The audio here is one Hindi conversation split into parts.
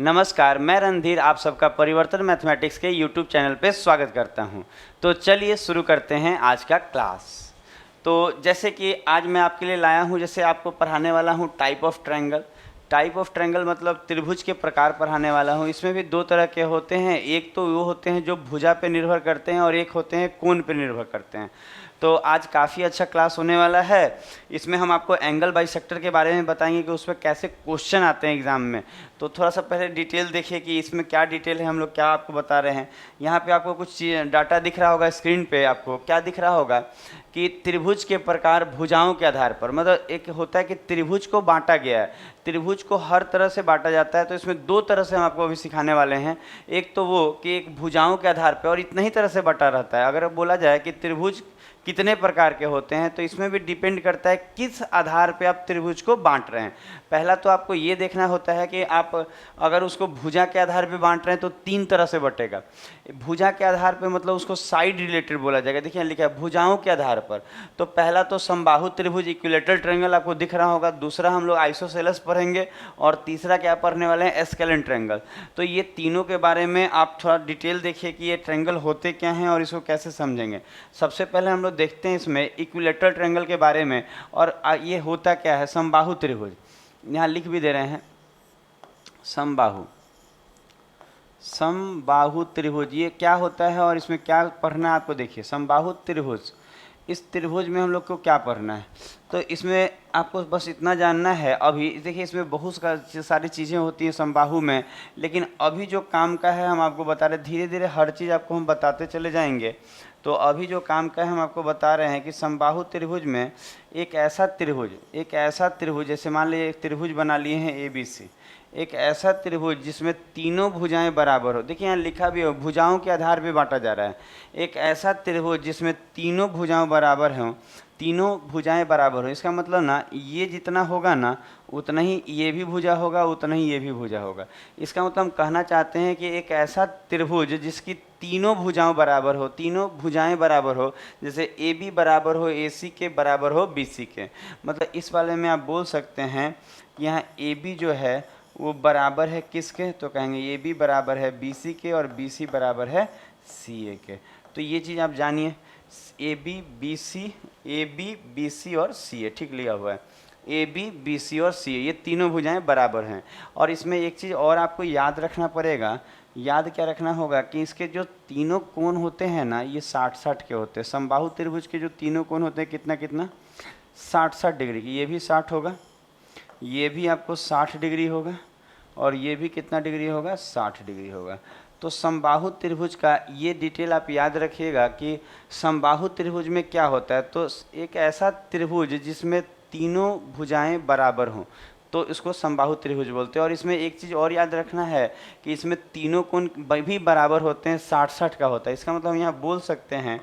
नमस्कार, मैं रणधीर आप सबका परिवर्तन मैथमेटिक्स के यूट्यूब चैनल पे स्वागत करता हूं। तो चलिए शुरू करते हैं आज का क्लास। तो जैसे कि आज मैं आपके लिए लाया हूं, जैसे आपको पढ़ाने वाला हूं type of triangle. Type of triangle मतलब त्रिभुज के प्रकार पढ़ाने वाला हूं। इसमें भी दो तरह के होते हैं, एक तो वो होते हैं जो भुजा पे निर्भर करते हैं और एक होते हैं कोण पे निर्भर करते हैं। तो आज काफ़ी अच्छा क्लास होने वाला है। इसमें हम आपको एंगल बाइसेक्टर के बारे में बताएंगे कि उसमें कैसे क्वेश्चन आते हैं एग्जाम में। तो थोड़ा सा पहले डिटेल देखिए कि इसमें क्या डिटेल है, हम लोग क्या आपको बता रहे हैं। यहाँ पे आपको कुछ डाटा दिख रहा होगा स्क्रीन पे, आपको क्या दिख रहा होगा कि त्रिभुज के प्रकार भुजाओं के आधार पर, मतलब एक होता है कि त्रिभुज को बांटा गया है, त्रिभुज को हर तरह से बांटा जाता है। तो इसमें दो तरह से हम आपको अभी सिखाने वाले हैं। एक तो वो कि एक भुजाओं के आधार पर और इतना ही तरह से बांटा रहता है। अगर बोला जाए कि त्रिभुज कितने प्रकार के होते हैं तो इसमें भी डिपेंड करता है किस आधार पे आप त्रिभुज को बांट रहे हैं। पहला तो आपको ये देखना होता है कि आप अगर उसको भुजा के आधार पे बांट रहे हैं तो तीन तरह से बटेगा। भुजा के आधार पे मतलब उसको साइड रिलेटेड बोला जाएगा। देखिए लिखा है भुजाओं के आधार पर। तो पहला तो समबाहु त्रिभुज इक्विलेटरल ट्रायंगल आपको दिख रहा होगा, दूसरा हम लोग आइसोसेलेस पढ़ेंगे और तीसरा क्या पढ़ने वाले हैं, एस्केलेंट ट्रायंगल। तो ये तीनों के बारे में आप थोड़ा डिटेल देखिए कि ये ट्रायंगल होते क्या हैं और इसको कैसे समझेंगे। सबसे पहले हम लोग देखते हैं इसमें इक्विलेटरल ट्रायंगल के बारे में। और ये होता क्या है, समबाहु त्रिभुज, यहाँ लिख भी दे रहे हैं समबाहु त्रिभुज ये क्या होता है और इसमें क्या पढ़ना है आपको। देखिए समबाहु त्रिभुज, इस त्रिभुज में हम लोग को क्या पढ़ना है, तो इसमें आपको बस इतना जानना है। अभी देखिए इसमें बहुत सारी चीज़ें होती हैं समबाहु में, लेकिन अभी जो काम का है हम आपको बता रहे हैं। धीरे धीरे हर चीज़ आपको हम बताते चले जाएंगे। तो अभी जो काम का है हम आपको बता रहे हैं कि समबाहु त्रिभुज में एक ऐसा त्रिभुज जैसे मान लीजिए एक त्रिभुज बना लिए हैं ABC, एक ऐसा त्रिभुज जिसमें तीनों भुजाएं बराबर हो। देखिए यहाँ लिखा भी हो भुजाओं के आधार पे बांटा जा रहा है। एक ऐसा त्रिभुज जिसमें तीनों भुजाएं बराबर हों, तीनों भुजाएं बराबर हो, इसका मतलब ना ये जितना होगा ना उतना ही ये भी भुजा होगा, उतना ही ये भी भुजा होगा। इसका मतलब हम कहना चाहते हैं कि एक ऐसा त्रिभुज जिसकी तीनों भुजाएं बराबर हो, तीनों भुजाएं बराबर हो, जैसे AB बराबर हो AC के, बराबर हो BC के। मतलब इस वाले में आप बोल सकते हैं कि यहाँ AB जो है वो बराबर है किसके, तो कहेंगे AB बराबर है BC के और BC बराबर है CA के। तो ये चीज़ आप जानिए, AB BC और CA ठीक लिया हुआ है। AB BC और CA ये तीनों भुजाएं बराबर हैं। और इसमें एक चीज़ और आपको याद रखना पड़ेगा, याद क्या रखना होगा कि इसके जो तीनों कोण होते हैं ना ये 60-60 के होते हैं। समबाहु त्रिभुज के जो तीनों कोण होते हैं कितना 60-60 डिग्री की। ये भी 60 होगा, ये भी आपको 60 डिग्री होगा और ये भी कितना डिग्री होगा, 60 डिग्री होगा। तो समबाहु त्रिभुज का ये डिटेल आप याद रखिएगा कि समबाहु त्रिभुज में क्या होता है। तो एक ऐसा त्रिभुज जिसमें तीनों भुजाएं बराबर हों तो इसको समबाहु त्रिभुज बोलते हैं। और इसमें एक चीज़ और याद रखना है कि इसमें तीनों कोण भी बराबर होते हैं, 60-60 का होता है। इसका मतलब हम यहाँ बोल सकते हैं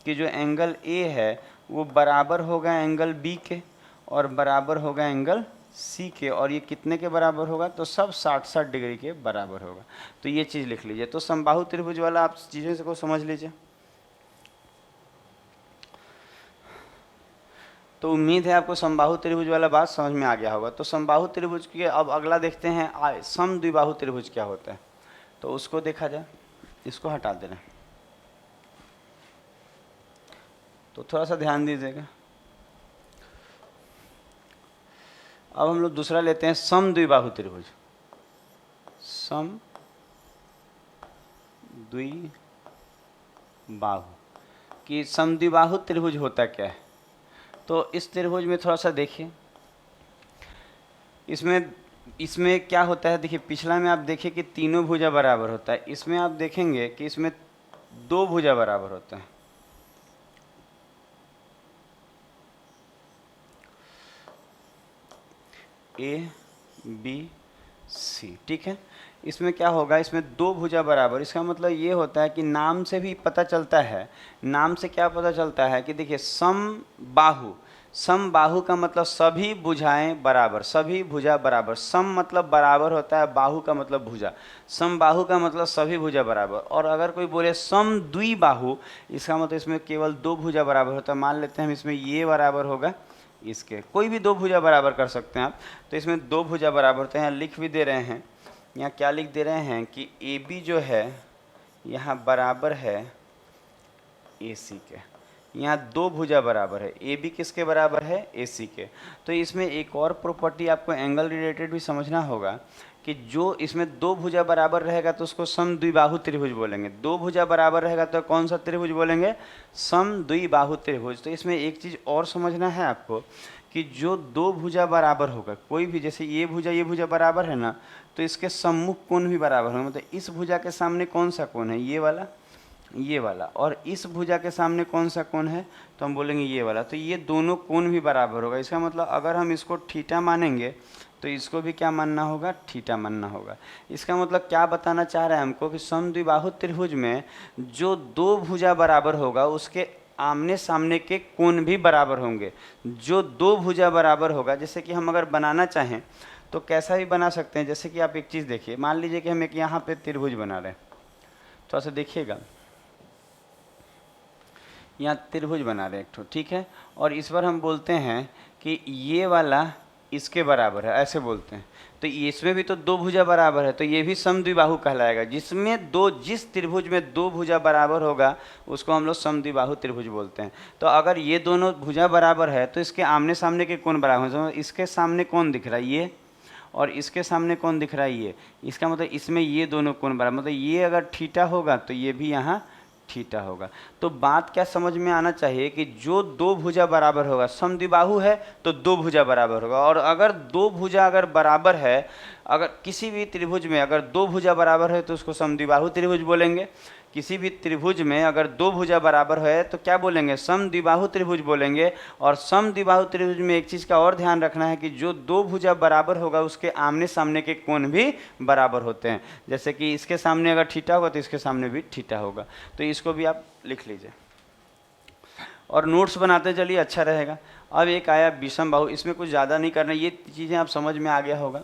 कि जो एंगल A है वो बराबर होगा एंगल B के और बराबर होगा एंगल C के। और ये कितने के बराबर होगा, तो सब 60-60 डिग्री के बराबर होगा। तो ये चीज़ लिख लीजिए। तो समबाहु त्रिभुज वाला आप चीज़ों से को समझ लीजिए। तो उम्मीद है आपको समबाहु त्रिभुज वाला बात समझ में आ गया होगा। तो समबाहु त्रिभुज के अब अगला देखते हैं समद्विबाहु त्रिभुज क्या होता है। तो उसको देखा जाए, इसको हटा देना। तो थोड़ा सा ध्यान दीजिएगा। अब हम लोग दूसरा लेते हैं समद्विबाहु त्रिभुज। समद्विबाहु कि समद्विबाहु त्रिभुज होता क्या है। तो इस त्रिभुज में थोड़ा सा देखिए, इसमें क्या होता है। देखिए पिछला में आप देखिए कि तीनों भुजा बराबर होता है, इसमें आप देखेंगे कि इसमें दो भुजा बराबर होता है। ABC ठीक है। इसमें क्या होगा, इसमें दो भुजा बराबर, इसका मतलब ये होता है कि नाम से भी पता चलता है। नाम से क्या पता चलता है कि देखिए समबाहु, समबाहु का मतलब सभी भुजाएं बराबर, सभी भुजा बराबर। सम मतलब बराबर होता है, बाहु का मतलब भुजा। समबाहु का मतलब सभी भुजा बराबर। और अगर कोई बोले समद्विबाहु, इसका मतलब इसमें केवल दो भुजा बराबर होता है। मान लेते हैं हम इसमें ये बराबर होगा इसके, कोई भी दो भुजा बराबर कर सकते हैं आप। तो इसमें दो भुजा बराबर होते हैं, लिख भी दे रहे हैं यहाँ क्या लिख दे रहे हैं कि ए बी जो है यहाँ बराबर है ए सी के। यहाँ दो भुजा बराबर है, ए बी किसके बराबर है, ए सी के। तो इसमें एक और प्रॉपर्टी आपको एंगल रिलेटेड भी समझना होगा कि जो इसमें दो भुजा बराबर रहेगा तो उसको समद्विबाहु त्रिभुज बोलेंगे। दो भुजा बराबर रहेगा तो कौन सा त्रिभुज बोलेंगे, समद्विबाहु त्रिभुज। तो इसमें एक चीज़ और समझना है आपको कि जो दो भुजा बराबर होगा, कोई भी, जैसे ये भुजा बराबर है ना, तो इसके सम्मुख कोण भी बराबर होगा। मतलब इस भुजा के सामने कौन सा कोण है, ये वाला, और इस भुजा के सामने कौन सा कोण है, तो हम बोलेंगे ये वाला। तो ये दोनों कोण भी बराबर होगा। इसका मतलब अगर हम इसको थीटा मानेंगे तो इसको भी क्या मानना होगा, थीटा मानना होगा। इसका मतलब क्या बताना चाह रहा है हमको कि समद्विबाहु त्रिभुज में जो दो भुजा बराबर होगा उसके आमने सामने के कोण भी बराबर होंगे। जो दो भुजा बराबर होगा, जैसे कि हम अगर बनाना चाहें तो कैसा भी बना सकते हैं। जैसे कि आप एक चीज़ देखिए, मान लीजिए कि हम एक यहाँ पे त्रिभुज बना रहे हैं, थोड़ा सा देखिएगा, यहाँ त्रिभुज बना रहे हैं एक ठो, ठीक है, और इस बार हम बोलते हैं कि ये वाला इसके बराबर है, ऐसे बोलते हैं। तो इसमें भी तो दो भुजा बराबर है, तो ये भी समद्विबाहु कहलाएगा। जिस त्रिभुज में दो भुजा बराबर होगा उसको हम लोग समद्विबाहु त्रिभुज बोलते हैं। तो अगर ये दोनों भुजा बराबर है तो इसके आमने सामने के कोण बराबर हैं। इसके सामने कौन दिख रहा है, ये, और इसके सामने कौन दिख रहा है, ये। इसका मतलब इसमें ये दोनों कोण बराबर, मतलब ये अगर थीटा होगा तो ये भी यहाँ थीटा होगा। तो बात क्या समझ में आना चाहिए कि जो दो भुजा बराबर होगा, समद्विबाहु है तो दो भुजा बराबर होगा। और अगर दो भुजा अगर बराबर है, अगर किसी भी त्रिभुज में अगर दो भुजा बराबर है तो उसको समद्विबाहु त्रिभुज बोलेंगे। किसी भी त्रिभुज में अगर दो भुजा बराबर है तो क्या बोलेंगे, समद्विबाहु त्रिभुज बोलेंगे। और समद्विबाहु त्रिभुज में एक चीज़ का और ध्यान रखना है कि जो दो भुजा बराबर होगा उसके आमने सामने के कोण भी बराबर होते हैं। जैसे कि इसके सामने अगर थीटा होगा तो इसके सामने भी थीटा होगा। तो इसको भी आप लिख लीजिए और नोट्स बनाते चलिए, अच्छा रहेगा। अब एक आया विषम बाहु, इसमें कुछ ज़्यादा नहीं करना, ये चीज़ें आप समझ में आ गया होगा।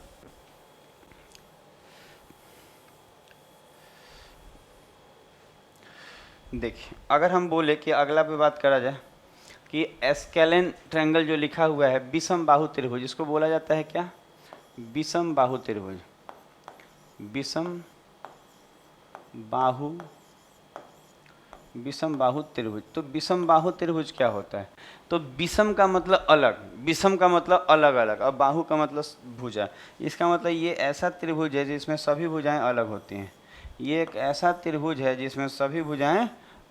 देखिए, अगर हम बोले कि अगला पे बात करा जाए कि एस्केलेन ट्रायंगल जो लिखा हुआ है विषम बाहु त्रिभुज, इसको बोला जाता है क्या, विषम बाहु त्रिभुज। विषम बाहु त्रिभुज। तो विषम बाहु त्रिभुज क्या होता है, तो विषम का मतलब अलग, विषम का मतलब अलग अलग, और बाहु का मतलब भुजा। इसका मतलब ये ऐसा त्रिभुज है जिसमें सभी भुजाएं अलग होती हैं। ये एक ऐसा त्रिभुज है जिसमें सभी भुजाएं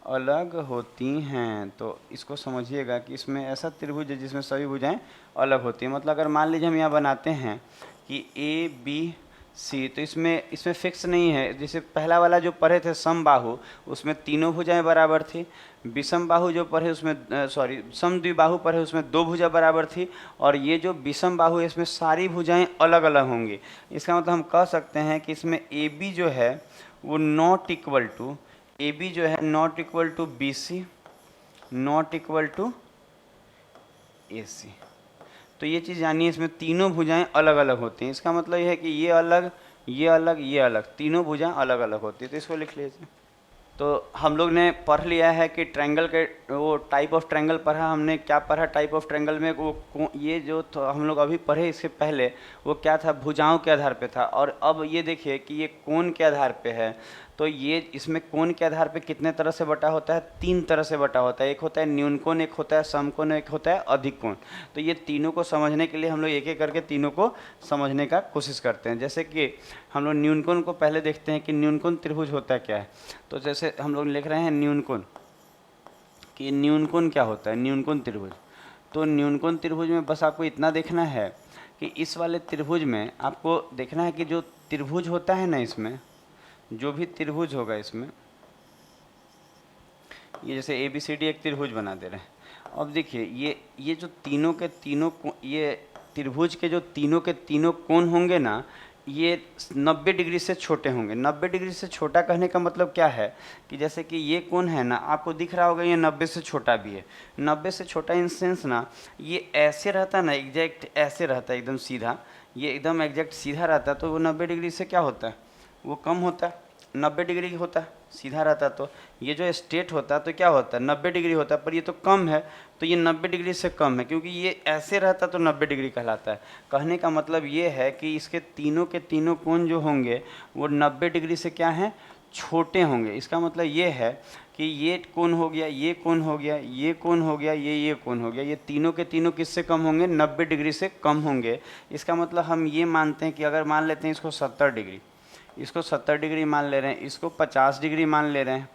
अलग होती हैं। तो इसको समझिएगा कि इसमें ऐसा त्रिभुज है जिसमें सभी भुजाएं अलग होती हैं। मतलब अगर मान लीजिए हम यहाँ बनाते हैं कि ए बी सी, तो इसमें फिक्स नहीं है। जैसे पहला वाला जो पढ़े थे समबाहु, उसमें तीनों भुजाएं बराबर थी। विषम बाहु जो पढ़े उसमें समद्विबाहु पढ़े उसमें दो भुजा बराबर थी। और ये जो विषम बाहु है इसमें सारी भुजाएं अलग अलग होंगी। इसका मतलब हम कह सकते हैं कि इसमें ए बी जो है वो not equal to, A B जो है not equal to B C, not equal to A C. तो ये चीज़ जानिए, इसमें तीनों भुजाएं अलग अलग होती हैं। इसका मतलब ये है कि ये अलग, ये अलग, ये अलग, तीनों भुजाएं अलग अलग होती है। तो इसको लिख लीजिए। तो हम लोग ने पढ़ लिया है कि ट्रायंगल के वो टाइप ऑफ ट्रायंगल पढ़ा हमने। क्या पढ़ा टाइप ऑफ ट्रायंगल में, वो ये जो हम लोग अभी पढ़े इससे पहले वो क्या था, भुजाओं के आधार पे था। और अब ये देखिए कि ये कोण के आधार पे है। तो ये इसमें कोण के आधार पे कितने तरह से बटा होता है, तीन तरह से बटा होता है। एक होता है न्यून कोण, एक होता है समकोण, एक होता है अधिक कोण। तो ये तीनों को समझने के लिए हम लोग एक एक करके तीनों को समझने का कोशिश करते हैं। जैसे कि हम लोग न्यून कोण को पहले देखते हैं कि न्यून कोण त्रिभुज होता क्या है। तो जैसे हम लोग लिख रहे हैं न्यून कोण, कि न्यून कोण क्या होता है, न्यून कोण त्रिभुज। तो न्यून कोण त्रिभुज में बस आपको इतना देखना है कि इस वाले त्रिभुज में आपको देखना है कि जो त्रिभुज होता है ना, इसमें जो भी त्रिभुज होगा, इसमें ये जैसे ए बी सी डी एक त्रिभुज बना दे रहे हैं। अब देखिए ये जो तीनों के तीनों, ये त्रिभुज के जो तीनों के तीनों कोण होंगे ना, ये 90 डिग्री से छोटे होंगे। 90 डिग्री से छोटा कहने का मतलब क्या है कि जैसे कि ये कोण है ना, आपको दिख रहा होगा ये 90 से छोटा भी है। 90 से छोटा इन सेंस ना, ये ऐसे रहता ना, एग्जैक्ट ऐसे रहता है, एकदम सीधा, ये एकदम एग्जैक्ट सीधा रहता है। तो वो 90 डिग्री से क्या होता है, वो कम होता है। 90 डिग्री होता है, सीधा रहता, तो ये जो स्ट्रेट होता है तो क्या होता है 90 डिग्री होता है, पर ये तो कम है, तो ये 90 डिग्री से कम है, क्योंकि ये ऐसे रहता तो 90 डिग्री कहलाता है। कहने का मतलब ये है कि इसके तीनों के तीनों कोण जो होंगे वो 90 डिग्री से क्या हैं, छोटे होंगे। इसका मतलब ये है कि ये कोण हो गया, ये कोण हो गया, ये कोण हो गया, ये कोण हो गया, ये तीनों के तीनों किससे कम होंगे, 90 डिग्री से कम होंगे। इसका मतलब हम ये मानते हैं कि अगर मान लेते हैं इसको 70 डिग्री, इसको 70 डिग्री मान ले रहे हैं, इसको 50 डिग्री मान ले रहे हैं,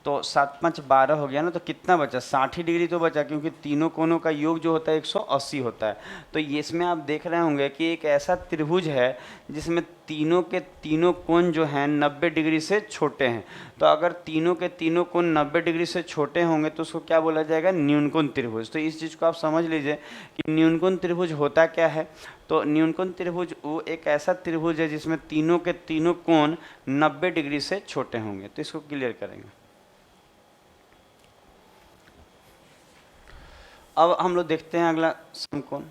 तो 7 5 12 हो गया ना, तो कितना बचा, 60 ही डिग्री तो बचा, क्योंकि तीनों कोनों का योग जो होता है 180 होता है। तो ये इसमें आप देख रहे होंगे कि एक ऐसा त्रिभुज है जिसमें तीनों के तीनों कोण जो हैं 90 डिग्री से छोटे हैं। तो अगर तीनों के तीनों कोण 90 डिग्री से छोटे होंगे तो उसको क्या बोला जाएगा, न्यूनकोण त्रिभुज। तो इस चीज़ को आप समझ लीजिए कि न्यूनकोण त्रिभुज होता क्या है। तो न्यूनकोण त्रिभुज वो एक ऐसा त्रिभुज है जिसमें तीनों के तीनों कोण 90 डिग्री से छोटे होंगे। तो इसको क्लियर करेंगे। अब हम लोग देखते हैं अगला समकोण,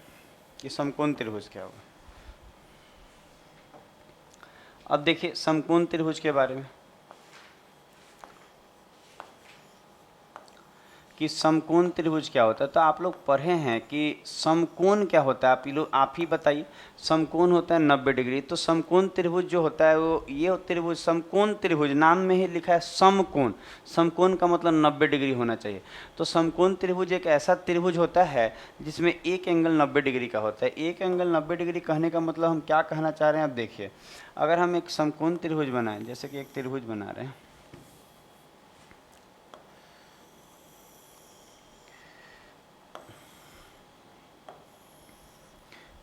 कि समकोण त्रिभुज क्या होगा। अब देखिए समकोण त्रिभुज के बारे में, कि समकोण त्रिभुज क्या होता है। तो आप लोग पढ़े हैं कि समकोण क्या होता है, आप ही बताइए। समकोण होता है 90 डिग्री, तो समकोण त्रिभुज जो होता है वो ये त्रिभुज, समकोण त्रिभुज नाम में ही लिखा है समकोण। समकोण का मतलब 90 डिग्री होना चाहिए। तो समकोण त्रिभुज एक ऐसा त्रिभुज होता है जिसमें एक एंगल 90 डिग्री का होता है। एक एंगल 90 डिग्री कहने का मतलब हम क्या कहना चाह रहे हैं, अब देखिए, अगर हम एक समकोण त्रिभुज बनाएं, जैसे कि एक त्रिभुज बना रहे हैं,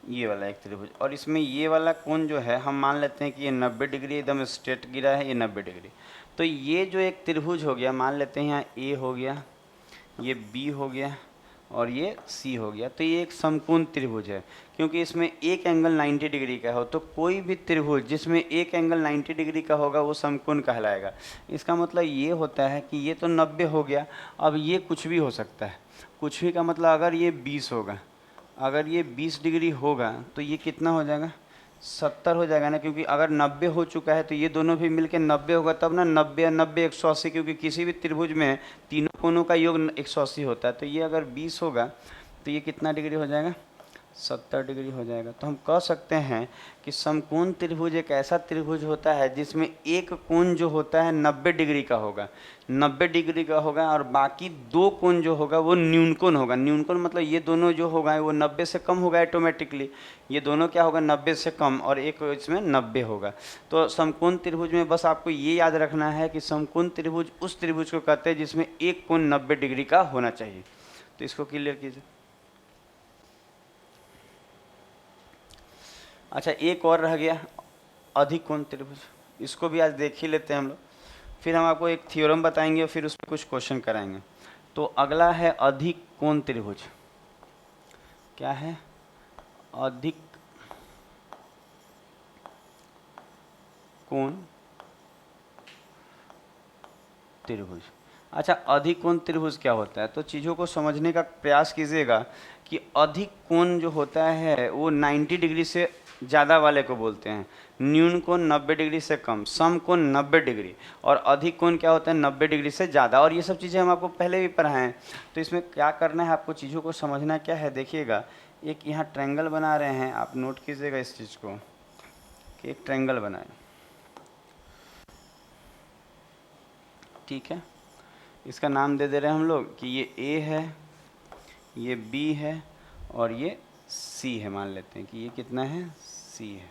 ये वाला एक त्रिभुज, और इसमें ये वाला कोण जो है हम मान लेते हैं कि ये 90 डिग्री एकदम स्ट्रेट गिरा है, ये 90 डिग्री। तो ये जो एक त्रिभुज हो गया, मान लेते हैं यहाँ ए हो गया, ये बी हो गया और ये सी हो गया। तो ये एक समकोण त्रिभुज है, क्योंकि इसमें एक एंगल 90 डिग्री का हो। तो कोई भी त्रिभुज जिसमें एक एंगल 90 डिग्री का होगा वो समकोण कहलाएगा। इसका मतलब ये होता है कि ये तो 90 हो गया, अब ये कुछ भी हो सकता है। कुछ भी का मतलब अगर ये 20 होगा, अगर ये 20 डिग्री होगा तो ये कितना हो जाएगा, 70 हो जाएगा ना, क्योंकि अगर 90 हो चुका है तो ये दोनों भी मिलके 90 होगा, तब ना 90 90 180, क्योंकि किसी भी त्रिभुज में तीनों कोणों का योग 180 होता है। तो ये अगर 20 होगा तो ये कितना डिग्री हो जाएगा, 70 डिग्री हो जाएगा। तो हम कह सकते हैं कि समकोण त्रिभुज एक ऐसा त्रिभुज होता है जिसमें एक कोण जो होता है 90 डिग्री का होगा, 90 डिग्री का होगा, और बाकी दो कोण जो होगा वो न्यूनकोण होगा। न्यूनकोण मतलब ये दोनों जो होगा वो 90 से कम होगा ऑटोमेटिकली, ये दोनों क्या होगा 90 से कम, और एक इसमें 90 होगा। तो समकोण त्रिभुज में बस आपको ये याद रखना है कि समकोण त्रिभुज उस त्रिभुज को कहते हैं जिसमें एक कोण 90 डिग्री का होना चाहिए। तो इसको क्लियर कीजिए। अच्छा, एक और रह गया अधिक कोण त्रिभुज, इसको भी आज देख ही लेते हैं हम लोग, फिर हम आपको एक थ्योरम बताएंगे और फिर उस पर कुछ क्वेश्चन कराएंगे। तो अगला है अधिक कोण त्रिभुज। क्या है, अधिक कोण त्रिभुज। अच्छा, अधिक कोण त्रिभुज क्या होता है, तो चीज़ों को समझने का प्रयास कीजिएगा कि अधिक कोण जो होता है वो 90 डिग्री से ज़्यादा वाले को बोलते हैं, न्यून कोण 90 डिग्री से कम, सम कोण 90 डिग्री, और अधिक कोण क्या होता है 90 डिग्री से ज़्यादा। और ये सब चीज़ें हम आपको पहले भी पढ़ाए हैं। तो इसमें क्या करना है, आपको चीज़ों को समझना क्या है, देखिएगा एक यहाँ ट्रायंगल बना रहे हैं, आप नोट कीजिएगा इस चीज़ को कि एक ट्रायंगल बनाए, ठीक है। इसका नाम दे दे रहे हैं हम लोग कि ये ए है, ये बी है और ये सी है। मान लेते हैं कि ये कितना है, सी है,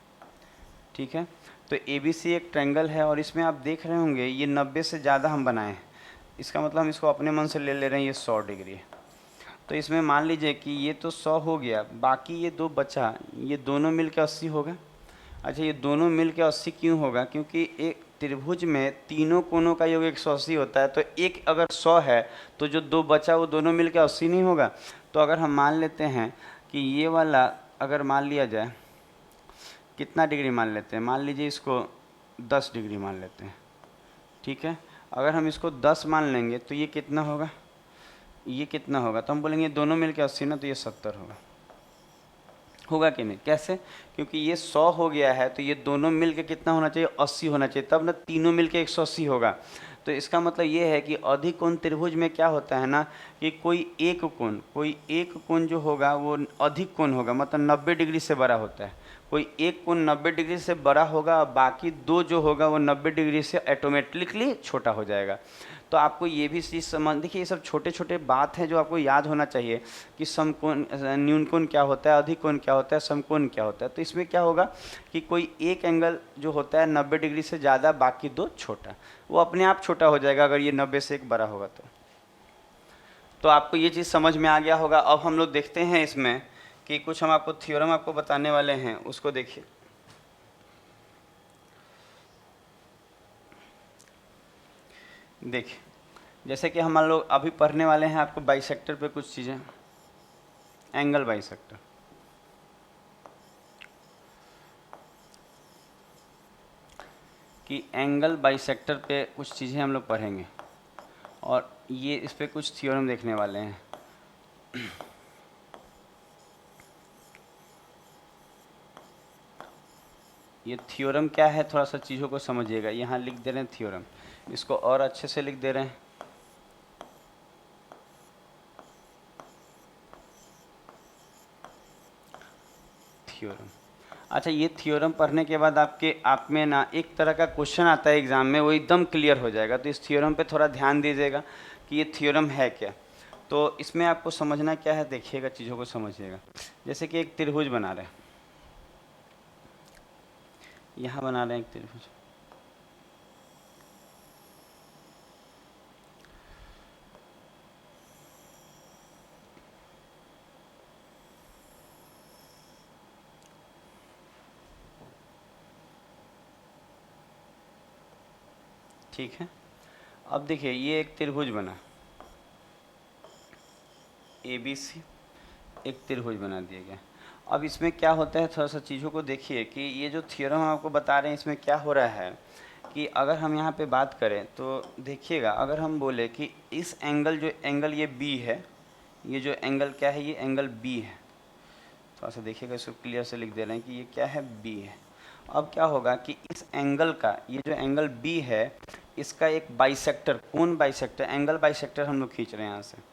ठीक है। तो ए बी सी एक ट्रायंगल है, और इसमें आप देख रहे होंगे ये 90 से ज़्यादा हम बनाए हैं। इसका मतलब हम इसको अपने मन से ले रहे हैं, ये 100 डिग्री है। तो इसमें मान लीजिए कि ये तो 100 हो गया, बाकी ये दो बचा, ये दोनों मिल के 80 होगा। अच्छा, ये दोनों मिल के 80 क्यों होगा, क्योंकि एक त्रिभुज में तीनों कोणों का योग 180 होता है। तो एक अगर 100 है तो जो दो बचा वो दोनों मिल के 80 नहीं होगा। तो अगर हम मान लेते हैं कि ये वाला अगर मान लिया जाए, कितना डिग्री मान लेते हैं, मान लीजिए इसको 10 डिग्री मान लेते हैं, ठीक है। अगर हम इसको 10 मान लेंगे तो ये कितना होगा, ये कितना होगा, तो हम बोलेंगे दोनों मिल के 80 ना, तो ये 70 होगा। होगा कि नहीं, कैसे? क्योंकि ये 100 हो गया है तो ये दोनों मिल के कितना होना चाहिए, 80 होना चाहिए, तब ना तीनों मिल के 180 होगा। तो इसका मतलब ये है कि अधिकोण त्रिभुज में क्या होता है ना कि कोई एक कोण जो होगा वो अधिक कोण होगा, मतलब 90 डिग्री से बड़ा होता है। कोई एक कोण 90 डिग्री से बड़ा होगा और बाकी दो जो होगा वो 90 डिग्री से ऑटोमेटिकली छोटा हो जाएगा। तो आपको ये भी चीज़ समझ, देखिए ये सब छोटे छोटे बात हैं जो आपको याद होना चाहिए कि समकोण न्यूनकोण क्या होता है, अधिकोण क्या होता है, समकोण क्या होता है। तो इसमें क्या होगा कि कोई एक एंगल जो होता है 90 डिग्री से ज़्यादा, बाकी दो छोटा, वो अपने आप छोटा हो जाएगा अगर ये 90 से एक बड़ा होगा तो आपको ये चीज़ समझ में आ गया होगा। अब हम लोग देखते हैं इसमें कि कुछ हम आपको थ्योरम आपको बताने वाले हैं, उसको देखिए। देखिए जैसे कि हम लोग अभी पढ़ने वाले हैं आपको बाइसेक्टर पे कुछ चीज़ें, एंगल बाइसेक्टर। कि एंगल बाइसेक्टर पे कुछ चीज़ें हम लोग पढ़ेंगे और ये इस पे कुछ थ्योरम देखने वाले हैं। ये थ्योरम क्या है, थोड़ा सा चीज़ों को समझिएगा। यहाँ लिख दे रहे हैं थ्योरम, इसको और अच्छे से लिख दे रहे हैं। थ्योरम। अच्छा, ये थ्योरम पढ़ने के बाद आप में ना एक तरह का क्वेश्चन आता है एग्जाम में, वो एकदम क्लियर हो जाएगा। तो इस थ्योरम पे थोड़ा ध्यान दीजिएगा कि ये थ्योरम है क्या। तो इसमें आपको समझना क्या है, देखिएगा, चीज़ों को समझिएगा। जैसे कि एक त्रिभुज बना रहे हैं, यहाँ बना रहे हैं एक त्रिभुज। ठीक है, अब देखिए ये एक त्रिभुज बना, ABC एक त्रिभुज बना दिया गया। अब इसमें क्या होता है, थोड़ा सा चीज़ों को देखिए कि ये जो थ्योरम हम आपको बता रहे हैं इसमें क्या हो रहा है कि अगर हम यहाँ पे बात करें तो देखिएगा, अगर हम बोले कि इस एंगल, जो एंगल ये B है, ये जो एंगल क्या है, ये एंगल B है। थोड़ा सा देखिएगा, इसको क्लियर से लिख दे रहे हैं कि ये क्या है, B है। अब क्या होगा कि इस एंगल का, ये जो एंगल B है, इसका एक बाइसेक्टर, कोण बाइसेक्टर, एंगल बाइसेक्टर हम लोग खींच रहे हैं यहाँ से।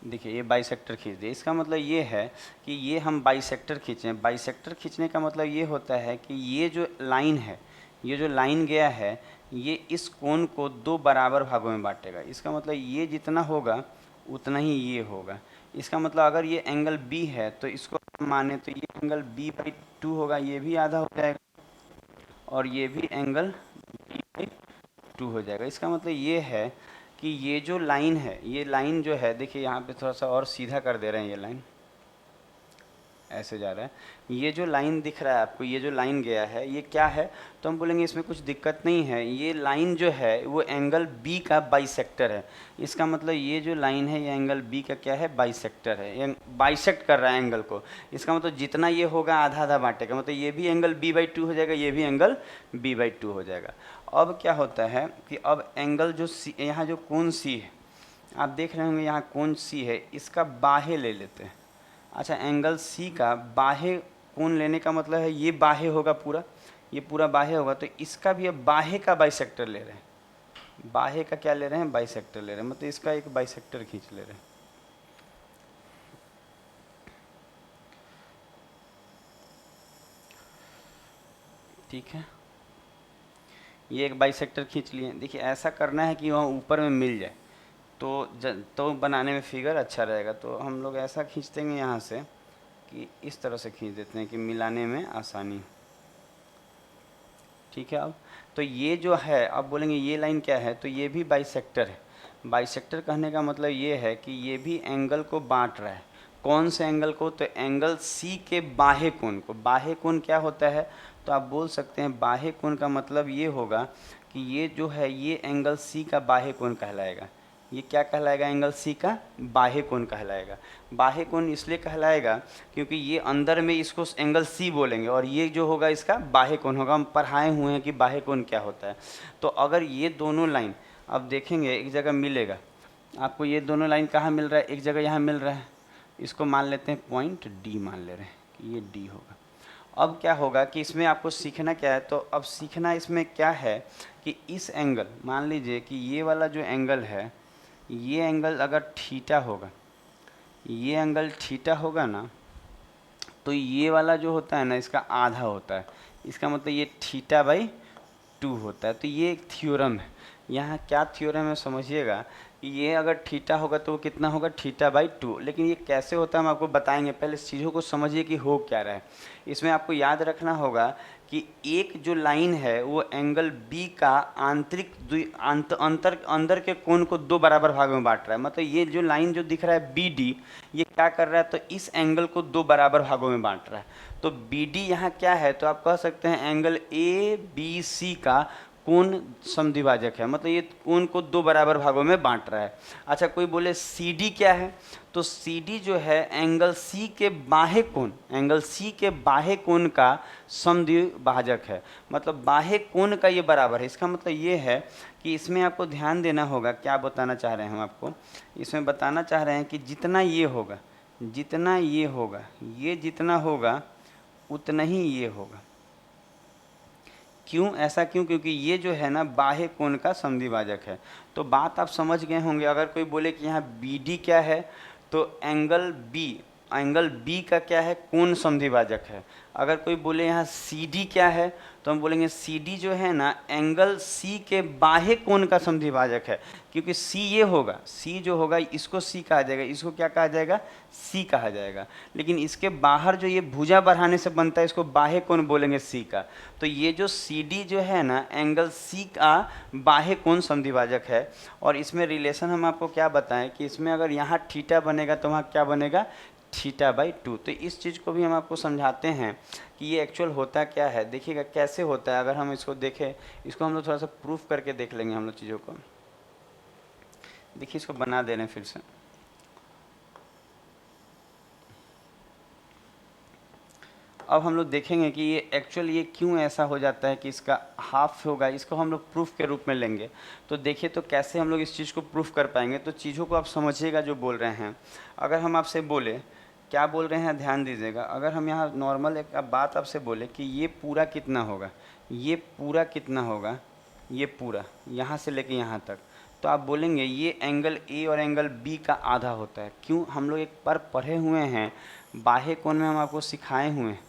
देखिए ये बाइसेक्टर खींच दिए, इसका मतलब ये है कि ये हम बाइसेक्टर खींचें। बाइसेक्टर खींचने का मतलब ये होता है कि ये जो लाइन है, ये जो लाइन गया है, ये इस कोण को दो बराबर भागों में बांटेगा। इसका मतलब ये जितना होगा उतना ही ये होगा। इसका मतलब अगर ये एंगल B है तो इसको माने तो ये एंगल B/2 होगा, ये भी आधा हो जाएगा और ये भी एंगल B/2 हो जाएगा। इसका मतलब ये है कि ये जो लाइन है, ये लाइन जो है, देखिए यहाँ पे थोड़ा सा और सीधा कर दे रहे हैं, ये लाइन ऐसे जा रहा है। ये जो लाइन दिख रहा है आपको, ये जो लाइन गया है, ये क्या है, तो हम बोलेंगे इसमें कुछ दिक्कत नहीं है, ये लाइन जो है वो एंगल B का बाइसेक्टर है। इसका मतलब ये जो लाइन है ये एंगल B का क्या है, बाइसेक्टर है, ये बाइसेक्ट कर रहा है एंगल को। इसका मतलब जितना ये होगा आधा आधा बांटेगा, मतलब ये भी एंगल B/2 हो जाएगा, ये भी एंगल B/2 हो जाएगा। अब क्या होता है कि अब एंगल जो C, यहाँ जो कोण C है, आप देख रहे होंगे यहाँ कोण C है, इसका बाह्य ले लेते हैं। अच्छा, एंगल C का बाह्य कोण लेने का मतलब है ये बाह्य होगा पूरा, ये पूरा बाह्य होगा, तो इसका भी अब बाह्य का बाइसेक्टर ले रहे हैं। बाह्य का क्या ले रहे हैं, बाइसेक्टर ले रहे हैं, मतलब इसका एक बाइसेक्टर खींच ले रहे हैं। ठीक है, ये एक बाइसेक्टर खींच लिए। देखिए ऐसा करना है कि वहाँ ऊपर में मिल जाए, तो बनाने में फिगर अच्छा रहेगा। तो हम लोग ऐसा खींच देंगे यहाँ से कि इस तरह से खींच देते हैं कि मिलाने में आसानी। ठीक है, अब तो ये जो है, अब बोलेंगे ये लाइन क्या है, तो ये भी बाइसेक्टर है। बाइसेक्टर कहने का मतलब ये है कि ये भी एंगल को बांट रहा है। कौन से एंगल को, तो एंगल C के बाह्य कोण को। बाह्य कोण क्या होता है, तो आप बोल सकते हैं बाह्य कोण का मतलब ये होगा कि ये जो है ये एंगल C का बाह्य कोण कहलाएगा। ये क्या कहलाएगा, एंगल सी का बाह्य कोण कहलाएगा। बाह्य कोण इसलिए कहलाएगा क्योंकि ये अंदर में इसको एंगल सी बोलेंगे और ये जो होगा इसका बाह्य कोण होगा। हम पढ़ाए हुए हैं कि बाह्य कोण क्या होता है। तो अगर ये दोनों लाइन अब देखेंगे एक जगह मिलेगा आपको, ये दोनों लाइन कहाँ मिल रहा है, एक जगह यहाँ मिल रहा है, इसको मान लेते हैं पॉइंट डी मान ले रहे हैं कि ये डी होगा। अब क्या होगा कि इसमें आपको सीखना क्या है, तो अब सीखना इसमें क्या है कि इस एंगल, मान लीजिए कि ये वाला जो एंगल है, ये एंगल अगर थीटा होगा, ये एंगल थीटा होगा ना, तो ये वाला जो होता है ना इसका आधा होता है, इसका मतलब ये थीटा बाई 2 होता है। तो ये एक थ्योरम है। यहाँ क्या थ्योरम है समझिएगा कि ये अगर थीटा होगा तो वो कितना होगा, थीटा बाई 2। लेकिन ये कैसे होता है हम आपको बताएंगे, पहले इस चीज़ों को समझिए कि हो क्या रहा है। इसमें आपको याद रखना होगा कि एक जो लाइन है वो एंगल बी का आंतरिक अंदर के कोण को 2 बराबर भागों में बांट रहा है। मतलब ये जो लाइन जो दिख रहा है बी डी, ये क्या कर रहा है, तो इस एंगल को 2 बराबर भागों में बांट रहा है। तो बी डी यहाँ क्या है, तो आप कह सकते हैं एंगल ए बी सी का कोण समद्विभाजक है। मतलब ये कोण को 2 बराबर भागों में बांट रहा है। अच्छा, कोई बोले सी डी क्या है, तो सी डी जो है एंगल सी के बाह्य कोण, एंगल सी के बाह्य कोण का समद्विभाजक है। मतलब बाह्य कोण का ये बराबर है। इसका मतलब ये है कि इसमें आपको ध्यान देना होगा, क्या बताना चाह रहे हैं हम आपको, इसमें बताना चाह रहे हैं कि जितना ये होगा, जितना ये होगा, ये जितना होगा उतना ही ये होगा। क्यों, ऐसा क्यों, क्योंकि ये जो है ना बाह्य कोण का समद्विभाजक है। तो बात आप समझ गए होंगे। अगर कोई बोले कि यहाँ बी डी क्या है, तो एंगल बी का क्या है, कोण समद्विभाजक है। अगर कोई बोले यहाँ सी डी क्या है, तो हम बोलेंगे सी डी जो है ना एंगल सी के बाह्य कोण का समद्विभाजक है। क्योंकि सी ये होगा, सी जो होगा इसको सी कहा जाएगा, इसको क्या कहा जाएगा, सी कहा जाएगा। लेकिन इसके बाहर जो ये भुजा बढ़ाने से बनता है इसको बाह्य कोण बोलेंगे सी का। तो ये जो सी डी जो है ना एंगल सी का बाह्य कोण समद्विभाजक है। और इसमें रिलेशन हम आपको क्या बताएं कि इसमें अगर यहाँ थीटा बनेगा तो वहाँ क्या बनेगा, थीटा बाई 2। तो इस चीज़ को भी हम आपको समझाते हैं कि ये एक्चुअल होता क्या है। देखिएगा कैसे होता है, अगर हम इसको देखें, इसको हम लोग थोड़ा सा प्रूफ करके देख लेंगे हम लोग चीज़ों को। देखिए इसको बना दे रहे हैं फिर से। अब हम लोग देखेंगे कि ये एक्चुअल ये क्यों ऐसा हो जाता है कि इसका हाफ होगा, इसको हम लोग प्रूफ के रूप में लेंगे। तो देखिए तो कैसे हम लोग इस चीज़ को प्रूफ कर पाएंगे। तो चीज़ों को आप समझिएगा जो बोल रहे हैं। अगर हम आपसे बोले, क्या बोल रहे हैं ध्यान दीजिएगा। अगर हम यहाँ नॉर्मल एक बात आपसे बोले कि ये पूरा कितना होगा, ये पूरा कितना होगा, ये पूरा यहाँ से लेके यहाँ तक, तो आप बोलेंगे ये एंगल ए और एंगल बी का आधा होता है। क्यों, हम लोग एक बार पढ़े हुए हैं बाह्य कोण में, हम आपको सिखाए हुए हैं